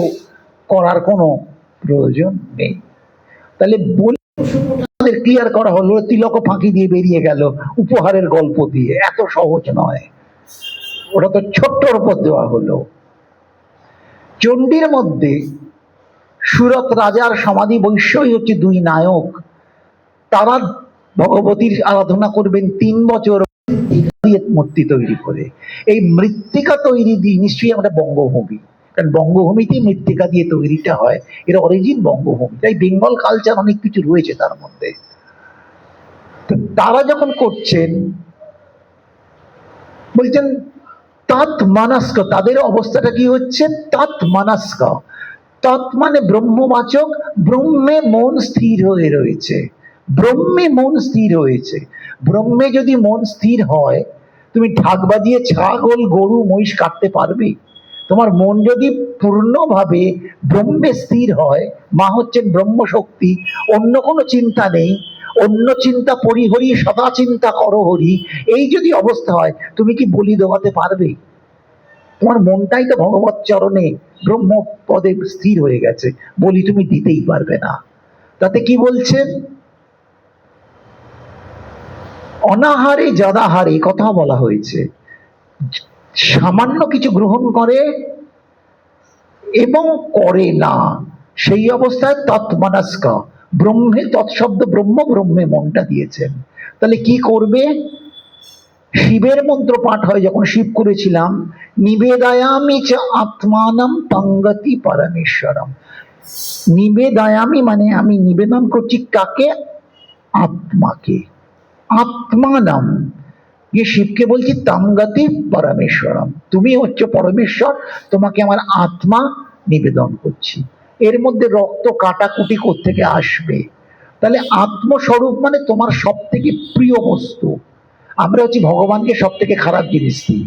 Speaker 1: করার কোনো প্রয়োজন নেই। তাহলে বলি ক্লিয়ার করা হলো, তিলক ফাঁকি দিয়ে বেরিয়ে গেল উপহারের গল্প দিয়ে, এত সহজ নয়, ওটা তো ছোট্টর উপর দেওয়া হলো। চণ্ডীর মধ্যে সুরত রাজার সমাধি বৈশ্যই হচ্ছে দুই নায়ক। তারা ভগবতীর আরাধনা করবেন 3 বছর মূর্তি তৈরি করে। এই মৃত্তিকা তৈরি দিয়ে নিশ্চয়ই আমরা বঙ্গভূমি, কারণ বঙ্গভূমিতেই মৃত্তিকা দিয়ে তৈরিটা হয়, এর অরিজিন বঙ্গভূমি। তাই বেঙ্গল কালচার অনেক কিছু রয়েছে তার মধ্যে। তারা যখন করছেন বলছেন তৎ মনস্ক, তাদের অবস্থাটা কি হচ্ছে? তৎ মনস্ক। তৎ মানে ব্রহ্মবাচক, ব্রহ্মে মন স্থির হয়ে রয়েছে, ব্রহ্মে মন স্থির হয়েছে। ব্রহ্মে যদি মন স্থির হয়, তুমি ঢাক বাজিয়ে ছাগল, গরু, মহিষ কাটতে পারবে? তোমার মন যদি পূর্ণভাবে ব্রহ্মে স্থির হয়, মা হচ্ছেন ব্রহ্ম শক্তি, অন্য কোনো চিন্তা নেই, অন্য চিন্তা পরিহরি, সদা চিন্তা করো হরি, এই যদি অবস্থা হয়, তুমি কি বলি দেওয়াতে পারবে? তোমার মনটাই তো ভগবত চরণে ব্রহ্ম পদে স্থির হয়ে গেছে, বলি তুমি দিতেই পারবে না। তাতে কি বলছেন? অনাহারে যদাহারে কথা বলা হয়েছে, সামান্য কিছু গ্রহণ করে এবং করে না, সেই অবস্থায় তৎমনস্ক। ব্রহ্মে, তৎশব্দ ব্রহ্ম, ব্রহ্মে মনটা দিয়েছেন। তাহলে কি করবে? শিবের মন্ত্র পাঠ হয়, যখন শিব করেছিলাম, নিবেদয়ামি চ আত্মানম তঙ্গতি পরমেশ্বরম। নিবেদয়ামি মানে আমি নিবেদন করছি কাকে? আত্মাকে। আত্মানম, ये শিবকে বলছি তঙ্গতি পরমেশ্বরম, তুমি হচ্ছে পরমেশ্বর, তোমাকে আমার আত্মা নিবেদন করছি। এর মধ্যে রক্ত কাটাকুটি কোত্থেকে আসবে? তাহলে আত্মস্বরূপ মানে তোমার সব থেকে প্রিয় বস্তু। আমরা হচ্ছে ভগবানকে সব থেকে খারাপ জিনিস দিই,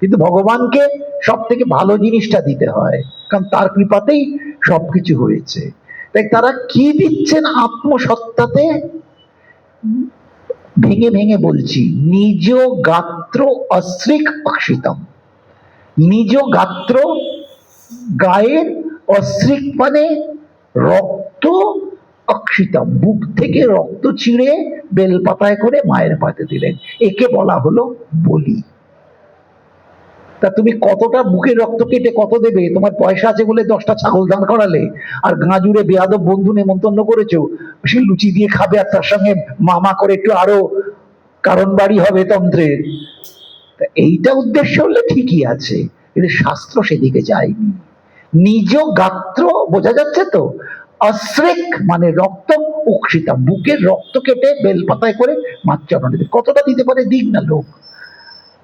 Speaker 1: কিন্তু ভগবানকে সব থেকে ভালো জিনিসটা দিতে হয়, কারণ তার কৃপাতেই সবকিছু হয়েছে। তাই তারা কি দিচ্ছেন আত্মসত্তাতে? ভেঙে ভেঙে বলছি, নিজ গাত্র অশ্রিক অক্ষিতম। নিজ গাত্র, গায়ের, অশ্রিক মানে রক্ত, অক্ষিতা, বুক থেকে রক্ত চিড়ে বেলপাতায় করে মায়ের পাতে দিলেন। একে বলা হলো বলি। তা তুমি কতটা বুকের রক্ত কেটে কত দেবে? তোমার পয়সা আছে বলে 10টা ছাগল দান করালে, আর গাঁ জুড়ে বেয়াদব বন্ধু নেমন্তন্ন করেছো, সে লুচি দিয়ে খাবে আর তার সঙ্গে মামা করে একটু আরো কারণ বাড়ি হবে তন্ত্রের। এইটা উদ্দেশ্য হলে ঠিকই আছে, কিন্তু শাস্ত্র সেদিকে যায়নি। নিজ গাত্র, বোঝা যাচ্ছে তো? অশ্রেক মানে রক্ত, অক্ষিতা বুকের রক্ত কেটে বেলপাতায় করে মাছ চরণে দিতে। কতটা দিতে পারে দিক না লোক,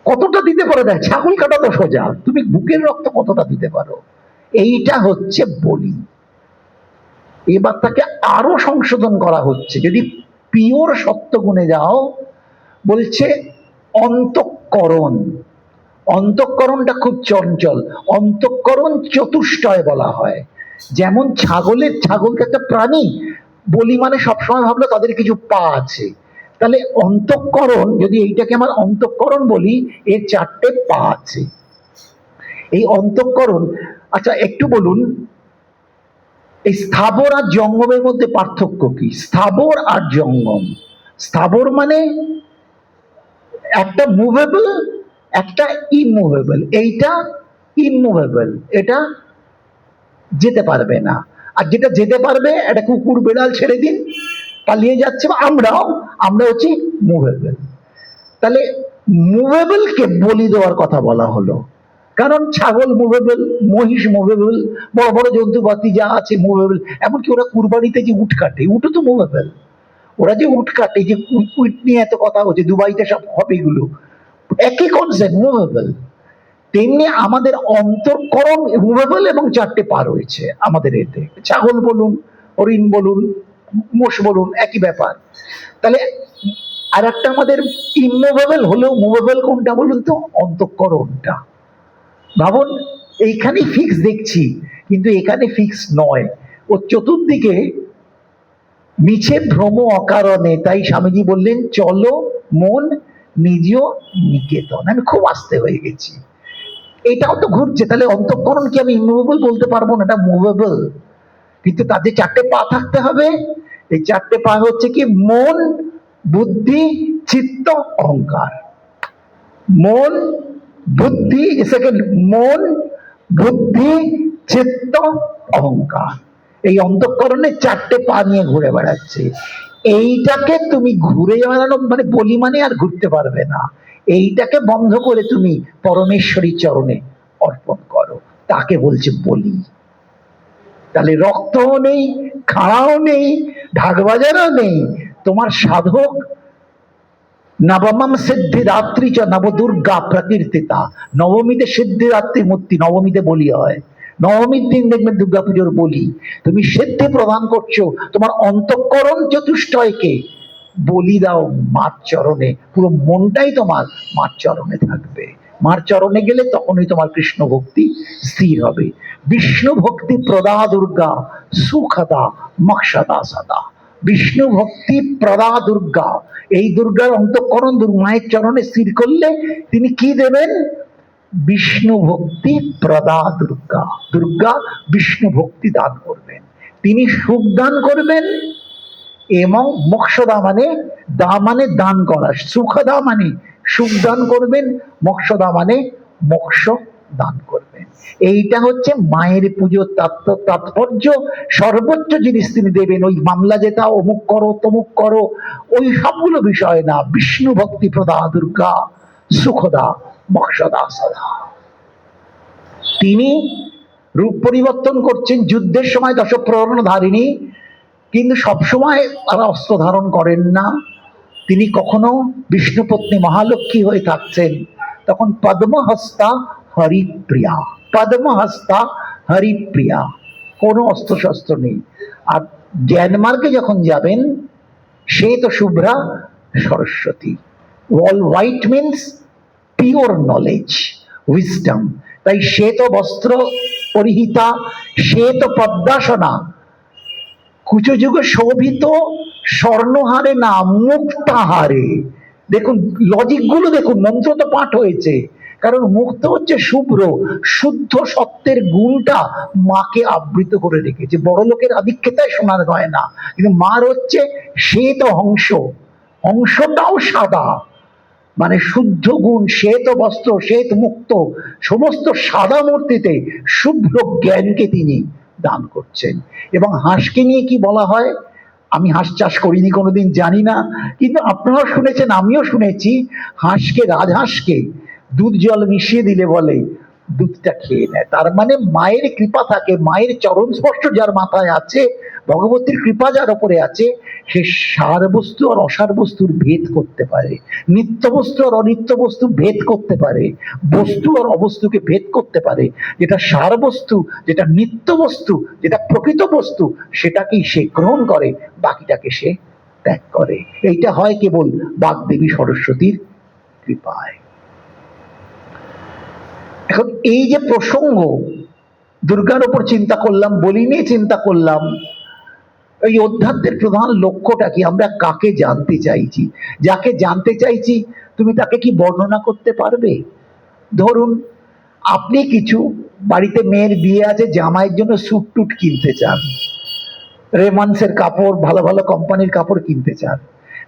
Speaker 1: কতটা দিতে পারো? দেখ, ছাগল কাটা তো সোজা, তুমি বুকের রক্ত কতটা দিতে পারো? এইটা হচ্ছে বলি। এবার তাকে আরো সংশোধন করা হচ্ছে। যদি পিওর সত্য গুণে যাও, বলছে অন্তঃকরণ। অন্তঃকরণটা খুব চঞ্চল, অন্তঃকরণ চতুষ্টয় বলা হয়। যেমন ছাগল তো একটা প্রাণী, বলি মানে সবসময় ভাবলো তাদের কিছু পা আছে, তাহলে অন্তঃকরণ, যদি এইটাকে আমার অন্তঃকরণ বলি, এর 4টে পা আছে। এই অন্তঃকরণ, আচ্ছা একটু বলুন, এই স্থাবর আর জঙ্গমের মধ্যে পার্থক্য কি? স্থাবর আর জঙ্গম, স্থাবর মানে একটা মুভেবল, একটা ইমুভেবল। এইটা ইমুভেবল, এটা যেতে পারবে না। আর যেটা যেতে পারবে, একটা কুকুর বেড়াল ছেড়ে দিন পালিয়ে যাচ্ছে, আমরা হচ্ছে মুভেবল। তাহলে মুভেবলকে বলি দেওয়ার কথা বলা হলো, কারণ ছাগল মুভেবল, মহিষ মুভেবল, বড় বড় জন্তুপাতি যা আছে মুভেবল। এমনকি ওরা কুরবানিতে যে উট কাটে, উটও তো মুভেবল। ওরা যে উট কাটে, যে উট নিয়ে এত কথা হচ্ছে, দুবাইতে সব হবিগুলো, একই কনসেপ্ট, মুভেবল। তেমনি আমাদের অন্তঃকরণ মুভেবল এবং 4টে পা রয়েছে আমাদের এতে। ছাগল বলুন, হরিণ বলুন, মোষ বলুন, একই ব্যাপার। তাহলে আর একটা আমাদের ইমুভেবল হলেও মুভেবল কোনটা বলুন তো? অন্তঃকরণটা। ভাবুন, এইখানে ফিক্স দেখছি, কিন্তু এখানে ফিক্স নয়, ও চতুর্দিকে মিছে ভ্রম অকারণে। তাই স্বামীজি বললেন, চলো মন নিজ নিকেতন। আমি খুব আস্তে হয়ে গেছি, এটাও তো ঘুরছে। তাহলে অন্তঃকরণ কি আমি ইমুভেবল বলতে পারবো না? এটা মুভেবল, কিন্তু তাদের 4টে পা থাকতে হবে। এই 4টে পা হচ্ছে কি? মন, বুদ্ধি, চিত্ত, অহংকার। মন, বুদ্ধি, সেকেন্ড, মন, বুদ্ধি, চিত্ত, অহংকার। এই অন্তঃকরণে 4টে পা নিয়ে ঘুরে বেড়াচ্ছে। এইটাকে তুমি ঘুরে বেড়ানো মানে বলি মানে আর ঘুরতে পারবে না। এইটাকে বন্ধ করে তুমি পরমেশ্বরীর চরণে অর্পণ করো, তাকে বলছে বলি। তাহলে রক্তও নেই, খাড়াও নেই, ঢাক বাজারও নেই, তোমার সাধক নবমম সিদ্ধিদাত্রী চ নবদুর্গা প্রকীর্তিতা। নবমীতে সিদ্ধিদাত্রী মূর্তি, নবমীতে বলি হয়। নবমীর দিন দেখবেন দুর্গাপুজোর বলি। তুমি সিদ্ধি প্রদান করছো, তোমার অন্তঃকরণ চতুষ্টয়কে বলি দাও মার চরণে। পুরো মনটাই তোমার মার চরণে থাকবে। মার চরণে গেলে তখনই তোমার কৃষ্ণ ভক্তি স্থির হবে। বিষ্ণু ভক্তি প্রদা দুর্গা সুখদা মক্ষদা সদা। বিষ্ণু ভক্তি প্রদা দুর্গা, এই দুর্গার অন্তঃকরণ মায়ের চরণে স্থির করলে তিনি কি দেবেন? বিষ্ণু ভক্তি প্রদা দুর্গা। দুর্গা বিষ্ণু ভক্তি দান করবেন, তিনি সুখ দান করবেন। এবং মোক্ষদা মানে দা মানে দান করা, সুখদা মানে সুখ দান করবেন, মোক্ষদা মানে মোক্ষ দান করবেন। এইটা হচ্ছে মায়ের পুজোর তাৎপর্য। সর্বোচ্চ জিনিস তিনি দেবেন। ওই মামলা যেটা অমুক করো তমুক করো, ওই সবগুলো বিষয় না। বিষ্ণু ভক্তি প্রদা দুর্গা সুখদা মোক্ষদা সদা। তিনি রূপ পরিবর্তন করছেন যুদ্ধের সময় দশপ্রহরণ ধারিণী, কিন্তু সবসময় তারা অস্ত্র ধারণ করেন না। তিনি কখনো বিষ্ণুপত্নী মহালক্ষ্মী হয়ে থাকছেন, তখন পদ্মহস্তা হরিপ্রিয়া, পদ্মহস্তা হরিপ্রিয়া, কোনো অস্ত্রশস্ত্র নেই। আর জ্ঞানমার্গে যখন যাবেন, সে তো Shubhra Saraswati. All white means pure knowledge, wisdom. তাই শ্বেত বস্ত্র পরিহিতা, শ্বেত পদ্মাসনা, কুচযুগ শোভিত স্বর্ণহারে না মুক্তাহারে। দেখুন লজিক গুলো, দেখুন মন্ত্র তো পাঠ হয়েছে, কারণ মুক্ত হচ্ছে শুভ্র, শুদ্ধ সত্যের গুণটা মাকে আবৃত করে রেখেছে। বড় লোকের আধিক্যতায় সোনার গয়না, কিন্তু মার হচ্ছে শ্বেত হংস, হংসটাও সাদা, মানে শুদ্ধ গুণ, শ্বেত বস্ত্র, শ্বেত মুক্ত, সমস্ত সাদা মূর্তিতে শুভ্র জ্ঞানকে তিনি দান করছেন। এবং হাঁসকে নিয়ে কি বলা হয়, আমি হাঁস চাষ করিনি কোনোদিন, জানি না, কিন্তু আপনারাও শুনেছেন, আমিও শুনেছি, হাঁসকে, রাজহাঁসকে দুধ জল মিশিয়ে দিলে বলে দুধটা খেয়ে নেয়। তার মানে মায়ের কৃপা থাকে, মায়ের চরণ স্পর্শ যার মাথায় আছে, ভগবতীর কৃপা যার উপরে আছে, সে সার বস্তু আর অসার বস্তুর ভেদ করতে পারে, নিত্য বস্তু আর অনিত্য বস্তু ভেদ করতে পারে, বস্তু আর অবস্তুকে ভেদ করতে পারে। যেটা সার বস্তু, যেটা নিত্য বস্তু, যেটা প্রকৃত বস্তু, সেটাকেই সে গ্রহণ করে, বাকিটাকে সে ত্যাগ করে। এইটা হয় কেবল বাগদেবী সরস্বতীর কৃপায়। এখন এই যে প্রসঙ্গ, দুর্গার উপর চিন্তা করলাম, বলি নিয়ে চিন্তা করলাম, এই অধ্যাত্মের প্রধান লক্ষ্যটা কি, আমরা কাকে জানতে চাইছি? যাকে জানতে চাইছি তুমি তাকে কি বর্ণনা করতে পারবে? ধরুন আপনি কিছু, বাড়িতে মেয়ের বিয়ে আছে, জামাইয়ের জন্য স্যুট টুট কিনতে চান, রেমন্ডসের কাপড়, ভালো ভালো কোম্পানির কাপড় কিনতে চান,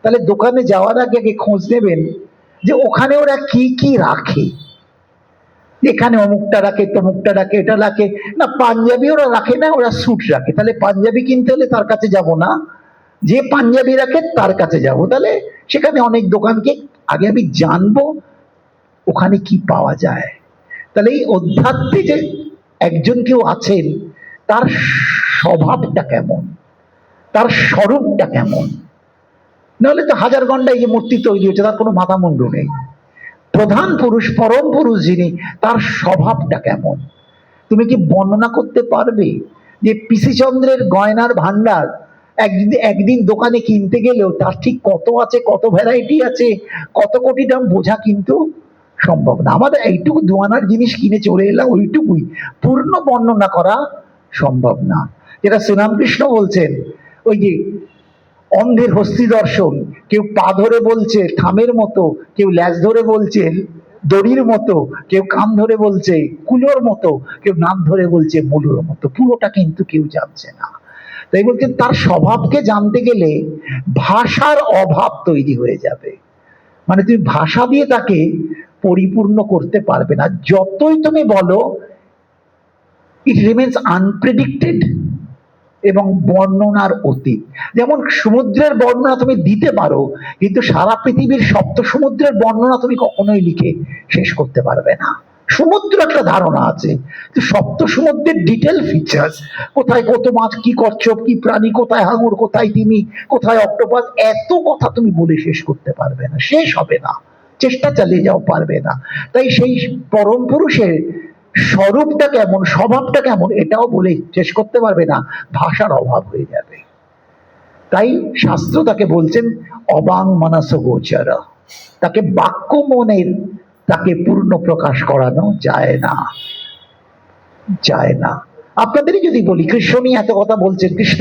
Speaker 1: তাহলে দোকানে যাওয়ার আগে খোঁজ নেবেন যে ওখানে ওরা কি কি রাখে। এখানে অমুকটা রাখে, তমুকটা রাখে, এটা রাখে না, পাঞ্জাবি ওরা রাখে না, ওরা স্যুট রাখে। তাহলে পাঞ্জাবি কিনতে হলে তার কাছে যাব না, যে পাঞ্জাবি রাখে তার কাছে যাব। তাহলে সেখানে অনেক দোকানকে আগে আমি জানবো ওখানে কি পাওয়া যায়। তাহলে এই অধ্যাত্মে যে একজন কেউ আছেন, তার স্বভাবটা কেমন, তার স্বরূপটা কেমন, নাহলে তো হাজার ঘন্টায় যে মূর্তি তৈরি হচ্ছে তার কোনো মাথা মুন্ডু নেই। প্রধান পুরুষ, পরম পুরুষ যিনি, তার স্বভাবটা কেমন তুমি কি বর্ণনা করতে পারবে? যে পিসিচন্দ্রের গয়নার ভান্ডার একদিন দোকানে কিনতে গেলেও তার ঠিক কত আছে, কত ভ্যারাইটি আছে, কত কোটি দাম বোঝা কিন্তু সম্ভব না। আমাদের এইটুকু দোয়ানার জিনিস কিনে চলে এলাম, ওইটুকুই, পূর্ণ বর্ণনা করা সম্ভব না। যেটা শ্রীরামকৃষ্ণ বলছেন, ওই যে অন্ধের হস্তি দর্শন, কেউ পা ধরে বলছে থামের মতো, কেউ ল্যাজ ধরে বলছে দড়ির মতো, কেউ কান ধরে বলছে কুলোর মতো, কেউ নাক ধরে বলছে মুলুর মতো, পুরোটা কিন্তু কেউ জানছে না। তাই বলছেন তার স্বভাবকে জানতে গেলে ভাষার অভাব তৈরি হয়ে যাবে, মানে তুমি ভাষা দিয়ে তাকে পরিপূর্ণ করতে পারবে না। যতই তুমি বলো, ইট রিমেন্স আনপ্রেডিক্টেড এবং বর্ণনার অতীত। যেমন সমুদ্রের বর্ণনা তুমি দিতে পারো, কিন্তু সারা পৃথিবীর সপ্ত সমুদ্রের বর্ণনা তুমি কখনোই লিখে শেষ করতে পারবে না। সমুদ্র একটা ধারণা আছে, সপ্ত সমুদ্রের ডিটেল ফিচার্স, কোথায় কত মাছ, কি কচ্ছপ, কি প্রাণী, কোথায় হাঙর, কোথায় তিমি, কোথায় অক্টোপাস, এত কথা তুমি বলে শেষ করতে পারবে না, শেষ হবে না, চেষ্টা চালিয়ে যাও, পারবে না। তাই সেই পরম পুরুষের স্বরূপটা কেমন, স্বভাবটা কেমন, এটাও বলে শেষ করতে পারবে না, ভাষার অভাব হয়ে যাবে। তাই শাস্ত্র তাকে বলছেন অবাং মানস গোচর, তাকে বাক্য মনের, তাকে পূর্ণ প্রকাশ করানো যায় না, যায় না। আপনাদেরই যদি বলি, কৃষ্ণ নিয়ে এত কথা বলছেন, কৃষ্ণ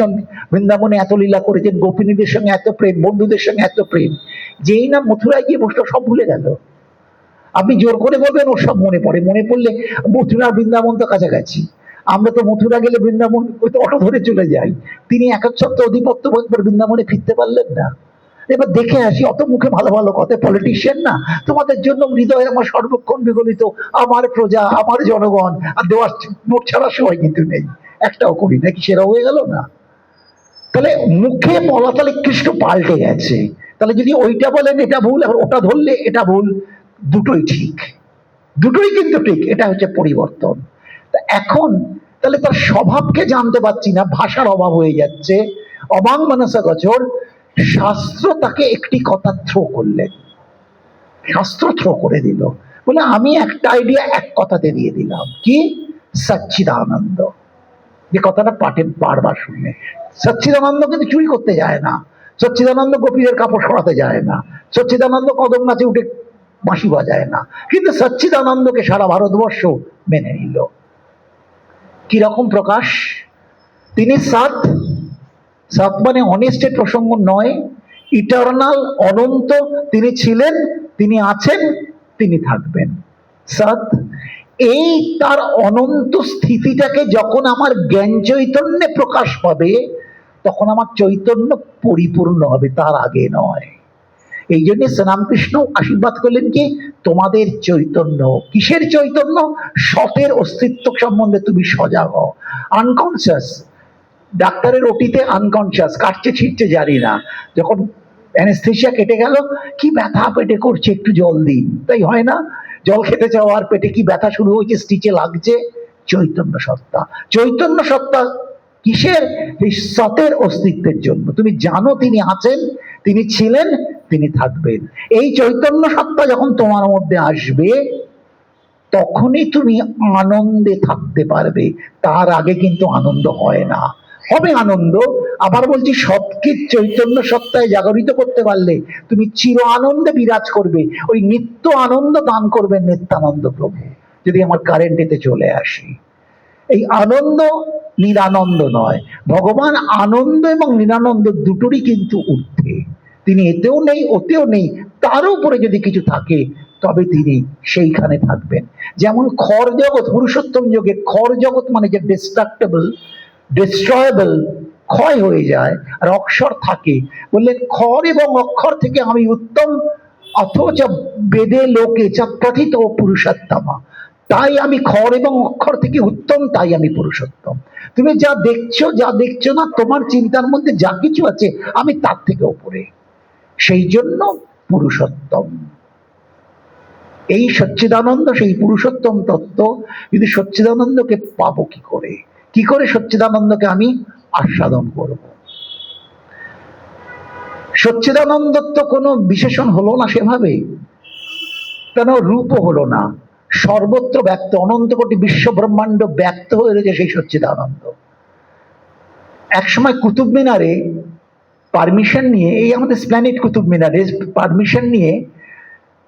Speaker 1: বৃন্দাবনে এত লীলা করেছেন, গোপিনীদের সঙ্গে এত প্রেম, বন্ধুদের সঙ্গে এত প্রেম, যেই না মথুরায় গিয়ে বসলো সব ভুলে গেল। আপনি জোর করে বলবেন ওর সব মনে পড়ে, মনে পড়লে মথুরা বৃন্দাবন তো কাছাকাছি, আমরা তো মথুরা গেলে বৃন্দাবন অটো ধরে চলে যাই। তিনি এক সপ্তাহ অধিপত্য বৃন্দাবনে ফিরতে পারলেন না। এবার দেখে আসি, অত মুখে ভালো ভালো কথা, পলিটিশিয়ান না, তোমাদের জন্য হৃদয়ে আমার সর্বক্ষণ বিগলিত, আমার প্রজা, আমার জনগণ, আর দেওয়ার নোট ছাড়ার সময় কিন্তু নেই, একটাও করি নাকি, সেরা হয়ে গেল না। তাহলে মুখে বলা, তাহলে কৃষ্ণ পাল্টে গেছে। তাহলে যদি ওইটা বলেন এটা ভুল, আর ওটা ধরলে এটা ভুল, দুটোই ঠিক, দুটোই কিন্তু ঠিক, এটা হচ্ছে পরিবর্তন। তা এখন তাহলে তার স্বভাবকে জানতে পারছি না, ভাষার অভাব হয়ে যাচ্ছে। অবাং মানসা গোচর, শাস্ত্র তাকে একটি কথা থ্রো করলেন, শাস্ত্র থ্রো করে দিল, বলে আমি একটা আইডিয়া এক কথাতে দিয়ে দিলাম, কি? সচ্চিদানন্দ। যে কথাটা পাঠে বারবার শুনলে, সচ্চিদানন্দ কিন্তু চুরি করতে যায় না, সচ্চিদানন্দ গোপীদের কাপড় সরাতে যায় না, সচ্চিদানন্দ কদম নাচে উঠে বাঁশি বাজায় না, কিন্তু সচ্চিদানন্দকে সারা ভারতবর্ষ মেনে নিল। কিরকম প্রকাশ? তিনি সৎ, সৎ মানে অনেস্টের প্রসঙ্গ নয়, ইটারনাল, অনন্ত, তিনি ছিলেন, তিনি আছেন, তিনি থাকবেন। সৎ। এই তার অনন্ত স্থিতিটাকে যখন আমার জ্ঞান চৈতন্যে প্রকাশ পাবে, তখন আমার চৈতন্য পরিপূর্ণ হবে, তার আগে নয়। এই জন্য শ্রীরামকৃষ্ণ আশীর্বাদ করলেন কি, তোমাদের চৈতন্য। কিসের চৈতন্য? সতের অস্তিত্ব সম্বন্ধে তুমি সজাগ হও। আনকনসিয়াস, ডাক্তারের ওটিতে আনকনসিয়াস, কাটছে ছিটছে জানি না, যখন অ্যানেস্থেসিয়া কেটে গেল, কি ব্যথা পেটে করছে, একটু জল দিন, তাই হয় না? জল খেতে চাও আর পেটে কি ব্যথা শুরু হয়েছে, স্টিচে লাগছে। চৈতন্য সত্তা। চৈতন্য সত্তা কিসের? এই সতের অস্তিত্বের জন্য। তুমি জানো তিনি আছেন, তিনি ছিলেন, তিনি থাকবেন। এই চৈতন্য সত্তা যখন তোমার মধ্যে আসবে, তখনই তুমি আনন্দে থাকতে পারবে। তার আগে কিন্তু আনন্দ হয় না। হবে আনন্দ, আবার বলছি, সবকে চৈতন্য সত্তায় জাগরিত করতে পারলে তুমি চির আনন্দে বিরাজ করবে। ওই নিত্য আনন্দ দান করবেন নিত্যানন্দ প্রভু। যদি আমার কারেন্টেতে চলে আসি, এই আনন্দ নিরানন্দ নয়, ভগবান আনন্দ এবং নিরানন্দ দুটোরই কিন্তু ঊর্ধ্বে। তিনি এতেও নেই, ওতেও নেই, তার উপরে যদি কিছু থাকে তবে তিনি সেইখানে থাকবেন। যেমন খর জগৎ, পুরুষোত্তম যোগে খর জগৎ মানে যে ডিস্ট্রাক্টেবল, ডিস্ট্রয়েবল, ক্ষয় হয়ে যায়, আর অক্ষর থাকে। বললেন খর এবং অক্ষর থেকে আমি উত্তম, অথচ বেদে লোকে চা প্রথিত পুরুষোত্তমা। তাই আমি খর এবং অক্ষর থেকে উত্তম, তাই আমি পুরুষোত্তম। তুমি যা দেখছো, যা দেখছো না, তোমার চিন্তার মধ্যে যা কিছু আছে, আমি তার থেকে উপরে, সেই জন্য পুরুষোত্তম। এই সচ্চিদানন্দ, সেই পুরুষোত্তম তত্ত্ব। কিন্তু সচ্চিদানন্দকে পাবো কি করে? কি করে সচ্চিদানন্দকে আমি আস্বাদন করব? সচ্চিদানন্দ তো কোনো বিশেষণ হলো না সেভাবে, কেন রূপও হলো না, সর্বত্র ব্যক্ত, অনন্ত কোটি বিশ্ব ব্রহ্মাণ্ড ব্যক্ত হয়ে রয়েছে সেই সচ্চিদানন্দ। একসময় কুতুব মিনারে পারমিশন নিয়ে, এই আমাদের স্প্ল্যানেড কুতুব মিনারে পারমিশন নিয়ে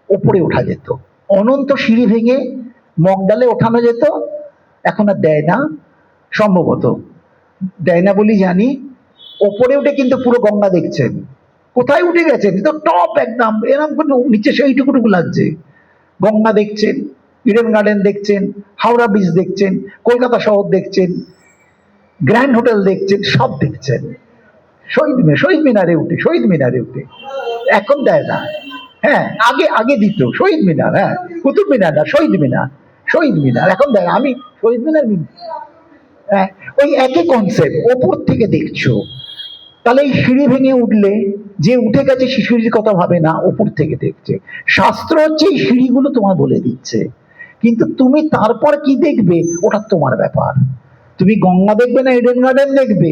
Speaker 1: ওপরে ওঠা যেত, অনন্ত সিঁড়ি ভেঙে মগডালে ওঠানো যেত। এখন আর দেয় না, সম্ভবত দেয় না বলি জানি। ওপরে উঠে কিন্তু পুরো গঙ্গা দেখছেন। কোথায় উঠে গেছেন? তো টপ একদম, এরকম করে নিচে সেইটুকুটুকু লাগছে। গঙ্গা দেখছেন, ইডেন গার্ডেন দেখছেন, হাওড়া ব্রিজ দেখছেন, কলকাতা শহর দেখছেন, গ্র্যান্ড হোটেল দেখছেন, সব দেখছেন। শহীদ মিনারে উঠে, শহীদ মিনারে উঠে। এখন দেয় না। হ্যাঁ, আগে আগে দিত শহীদ মিনার, হ্যাঁ, কুতুব মিনার না, শহীদ মিনার, শহীদ মিনার এখন দেয় না। আমি শহীদ মিনার, হ্যাঁ, ওই একই কনসেপ্ট, ওপর থেকে দেখছো। তাহলে এই সিঁড়ি ভেঙে উঠলে, যে উঠে গেছে সে সিঁড়ির কথা ভাবে না, ওপর থেকে দেখছে। শাস্ত্র হচ্ছে এই সিঁড়িগুলো তোমার বলে দিচ্ছে, কিন্তু তুমি তারপর কি দেখবে ওটা তোমার ব্যাপার। তুমি গঙ্গা দেখবে না ইডেন গার্ডেন দেখবে,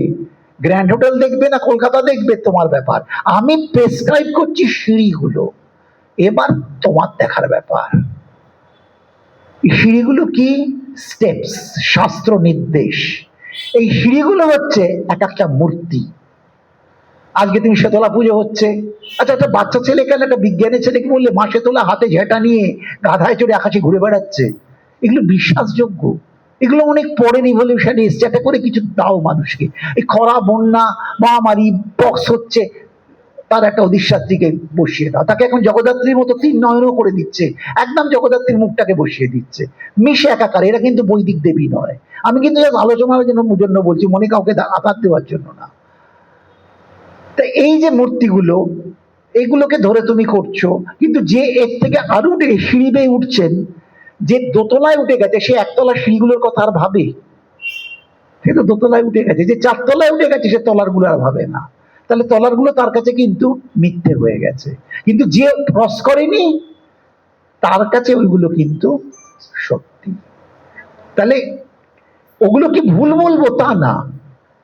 Speaker 1: গ্র্যান্ড হোটেল দেখবে না কলকাতা দেখবে, তোমার ব্যাপার। আমি প্রেসক্রাইব করছি সিঁড়িগুলো, এবার তোমার দেখার ব্যাপার। সিঁড়িগুলো কি? স্টেপস, শাস্ত্র নির্দেশ। এই সিঁড়িগুলো হচ্ছে এক একটা মূর্তি। আজকে তুমি শীতলা পুজো হচ্ছে, আচ্ছা একটা বাচ্চা ছেলে, কেন একটা বিজ্ঞানের ছেলেকে বললে মা শীতলা হাতে ঝেঁটা নিয়ে গাধায় চড়ে আকাশে ঘুরে বেড়াচ্ছে, এগুলো বিশ্বাসযোগ্য? এগুলো অনেক পরে রিভলিউশন এসছে, একটা করে কিছু দাও মানুষকে। এই খরা, বন্যা, মহামারী, পক্স হচ্ছে, তার একটা অধিষ্ঠাত্রীকে বসিয়ে দাও, তাকে এখন জগদ্ধাত্রীর মতো 3 নয়নও করে দিচ্ছে, একদম জগদ্ধাত্রীর মুখটাকে বসিয়ে দিচ্ছে, মিশে একাকার। এরা কিন্তু বৈদিক দেবী নয়। আমি কিন্তু আলোচনার জন্য বলছি, মনে কাউকে আঘাত দেওয়ার জন্য না। তা এই যে মূর্তিগুলো, এগুলোকে ধরে তুমি করছো, কিন্তু যে এর থেকে আরো উঠে সিঁড়ি বেয়ে উঠছেন, যে দোতলায় উঠে গেছে, সে একতলা সিঁড়িগুলোর কথা আর ভাবে? সে তো দোতলায় উঠে গেছে। যে 4 তলায় উঠে গেছে, সে তলার গুলো আর ভাবে না। তাহলে তলার গুলো তার কাছে কিন্তু মিথ্যে হয়ে গেছে, কিন্তু যে ক্রস করেনি তার কাছে ওইগুলো কিন্তু সত্যি। তাহলে ওগুলো কি ভুল বলবো তা না।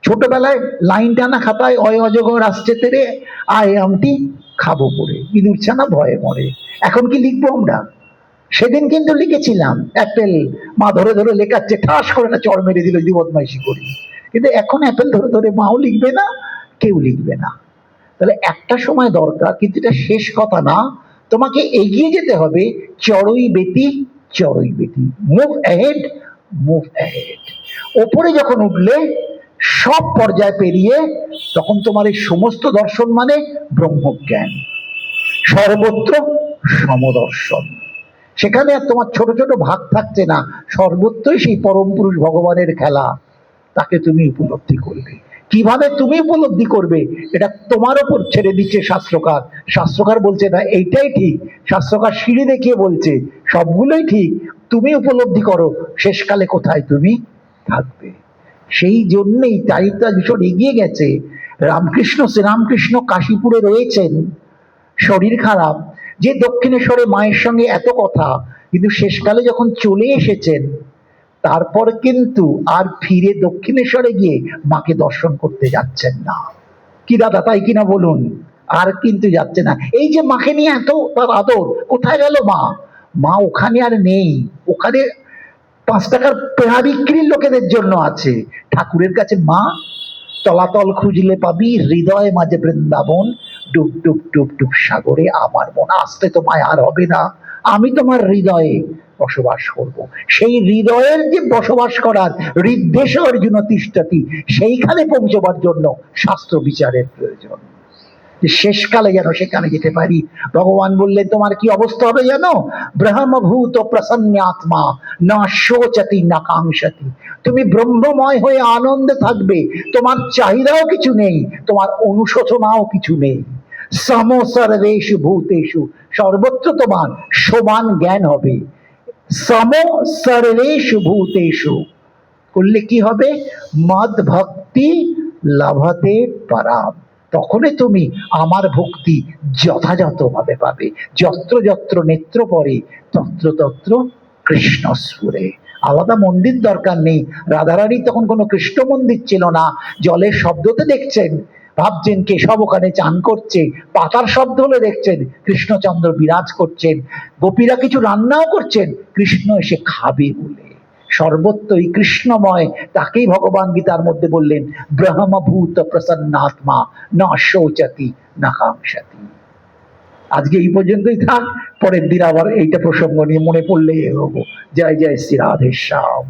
Speaker 1: ছোটবেলায় লাইন টানা খাতায় অয় অজগর আসছে তেরে, আয় আমটি খাবো পড়ে, ইঁদুর ছানা ভয়ে মরে। এখন কি লিখবো আমরা? সেদিন কিন্তু লিখেছিলাম অ্যাপেল, মা ধরে ধরে লেখাচ্ছে, ঠাস করে না চড় মেরে দিল, যদি বদমাইশি করি। কিন্তু এখন অ্যাপেল ধরে ধরে মাও লিখবে না, কেউ লিখবে না। তাহলে একটা সময় দরকার, কিন্তু এটা শেষ কথা না, তোমাকে এগিয়ে যেতে হবে। চড়ই বেতি, চড়ই বেতি, মুভ অ্যাহেড, মুভ অ্যাহেড। ওপরে যখন উঠলে সব পর্যায় পেরিয়ে, তখন তোমার এই সমস্ত দর্শন মানে ব্রহ্মজ্ঞান, সর্বত্র সমদর্শন। সেখানে আর তোমার ছোট ছোট ভাগ থাকছে না, সর্বত্রই সেই পরম পুরুষ ভগবানের খেলা। তাকে তুমি উপলব্ধি করবে। কিভাবে তুমি উপলব্ধি করবে এটা তোমার ওপর ছেড়ে দিচ্ছে শাস্ত্রকার। শাস্ত্রকার বলছে না এইটাই ঠিক, শাস্ত্রকার সিঁড়ি দেখিয়ে বলছে সবগুলোই ঠিক, তুমি উপলব্ধি করো শেষকালে কোথায় তুমি থাকবে। সেই জন্যেই তাই তো ভীষণ এগিয়ে গেছে। রামকৃষ্ণ, শ্রীরামকৃষ্ণ কাশীপুরে রয়েছেন, শরীর খারাপ, যে দক্ষিণেশ্বরে মায়ের সঙ্গে এত কথা, কিন্তু শেষকালে যখন চলে এসেছেন তারপর কিন্তু আর ফিরে দক্ষিণেশ্বরে গিয়ে মাকে দর্শন করতে যাচ্ছেন না। কি দাদা, তাই কিনা বলুন? আর কিন্তু যাচ্ছে না। এই যে মাকে নিয়ে এত তার আদর, কোথায় গেল মা? মা ওখানে আর নেই। ওখানে 5 টাকার পেড়া বিক্রির লোকেদের জন্য আছে। ঠাকুরের কাছে মা তলাতল খুঁজলে পাবি, হৃদয় মাঝে বৃন্দাবন, ডুব ডুব ডুব ডুব সাগরে আমার মন। আসতে তো মায় আর হবে না, আমি তোমার হৃদয়ে বসবাস করব। সেই হৃদয়ের যে বসবাস করার হৃদ্দেশ অর্জুন তিষ্ঠতি, সেইখানে পৌঁছবার জন্য শাস্ত্র বিচারের প্রয়োজন। শেষকালে যেন সেখানে যেতে পারি। ভগবান বললেন তোমার কি অবস্থা হবে জানো? ব্রহ্মভূত প্রসন্নাত্মা না শোচতি না কাঙ্ক্ষতি। তুমি ব্রহ্মময় হয়ে আনন্দে থাকবে, তোমার চাহিদাও কিছু নেই, তোমার অনুশোচনাও কিছু নেই। সম সর্বেষু ভূতেষু, সর্বত্র তোমার সমান জ্ঞান হবে। সম সর্বেষু ভূতেষু করলে কি হবে? মদ ভক্তি লাভতে পরাম। তখনই তুমি আমার ভক্তি যথাযথভাবে পাবে। যত্র যত্র নেত্র পরে তত্র তত্র কৃষ্ণ স্ফুরে। আলাদা মন্দির দরকার নেই। রাধারানী তখন কোনো কৃষ্ণ মন্দির ছিল না। জলের শব্দতে দেখছেন, ভাবছেন কেশব ওখানে চান করছে, পাতার শব্দ হলে দেখছেন কৃষ্ণচন্দ্র বিরাজ করছেন, গোপীরা কিছু রান্নাও করছেন, কৃষ্ণ এসে খাবে বলে। সর্বত্রই কৃষ্ণময়, তাকেই ভগবান গীতার মধ্যে বললেন ব্রহ্মভূত প্রসন্নাত্মা না শোচতি না কাঙ্ক্ষতি। আজকে এই পর্যন্তই থাক, পরের দিন আবার এইটা প্রসঙ্গ নিয়ে মনে পড়লে এগোবো। জয় জয় শ্রী রাধে শ্যাম।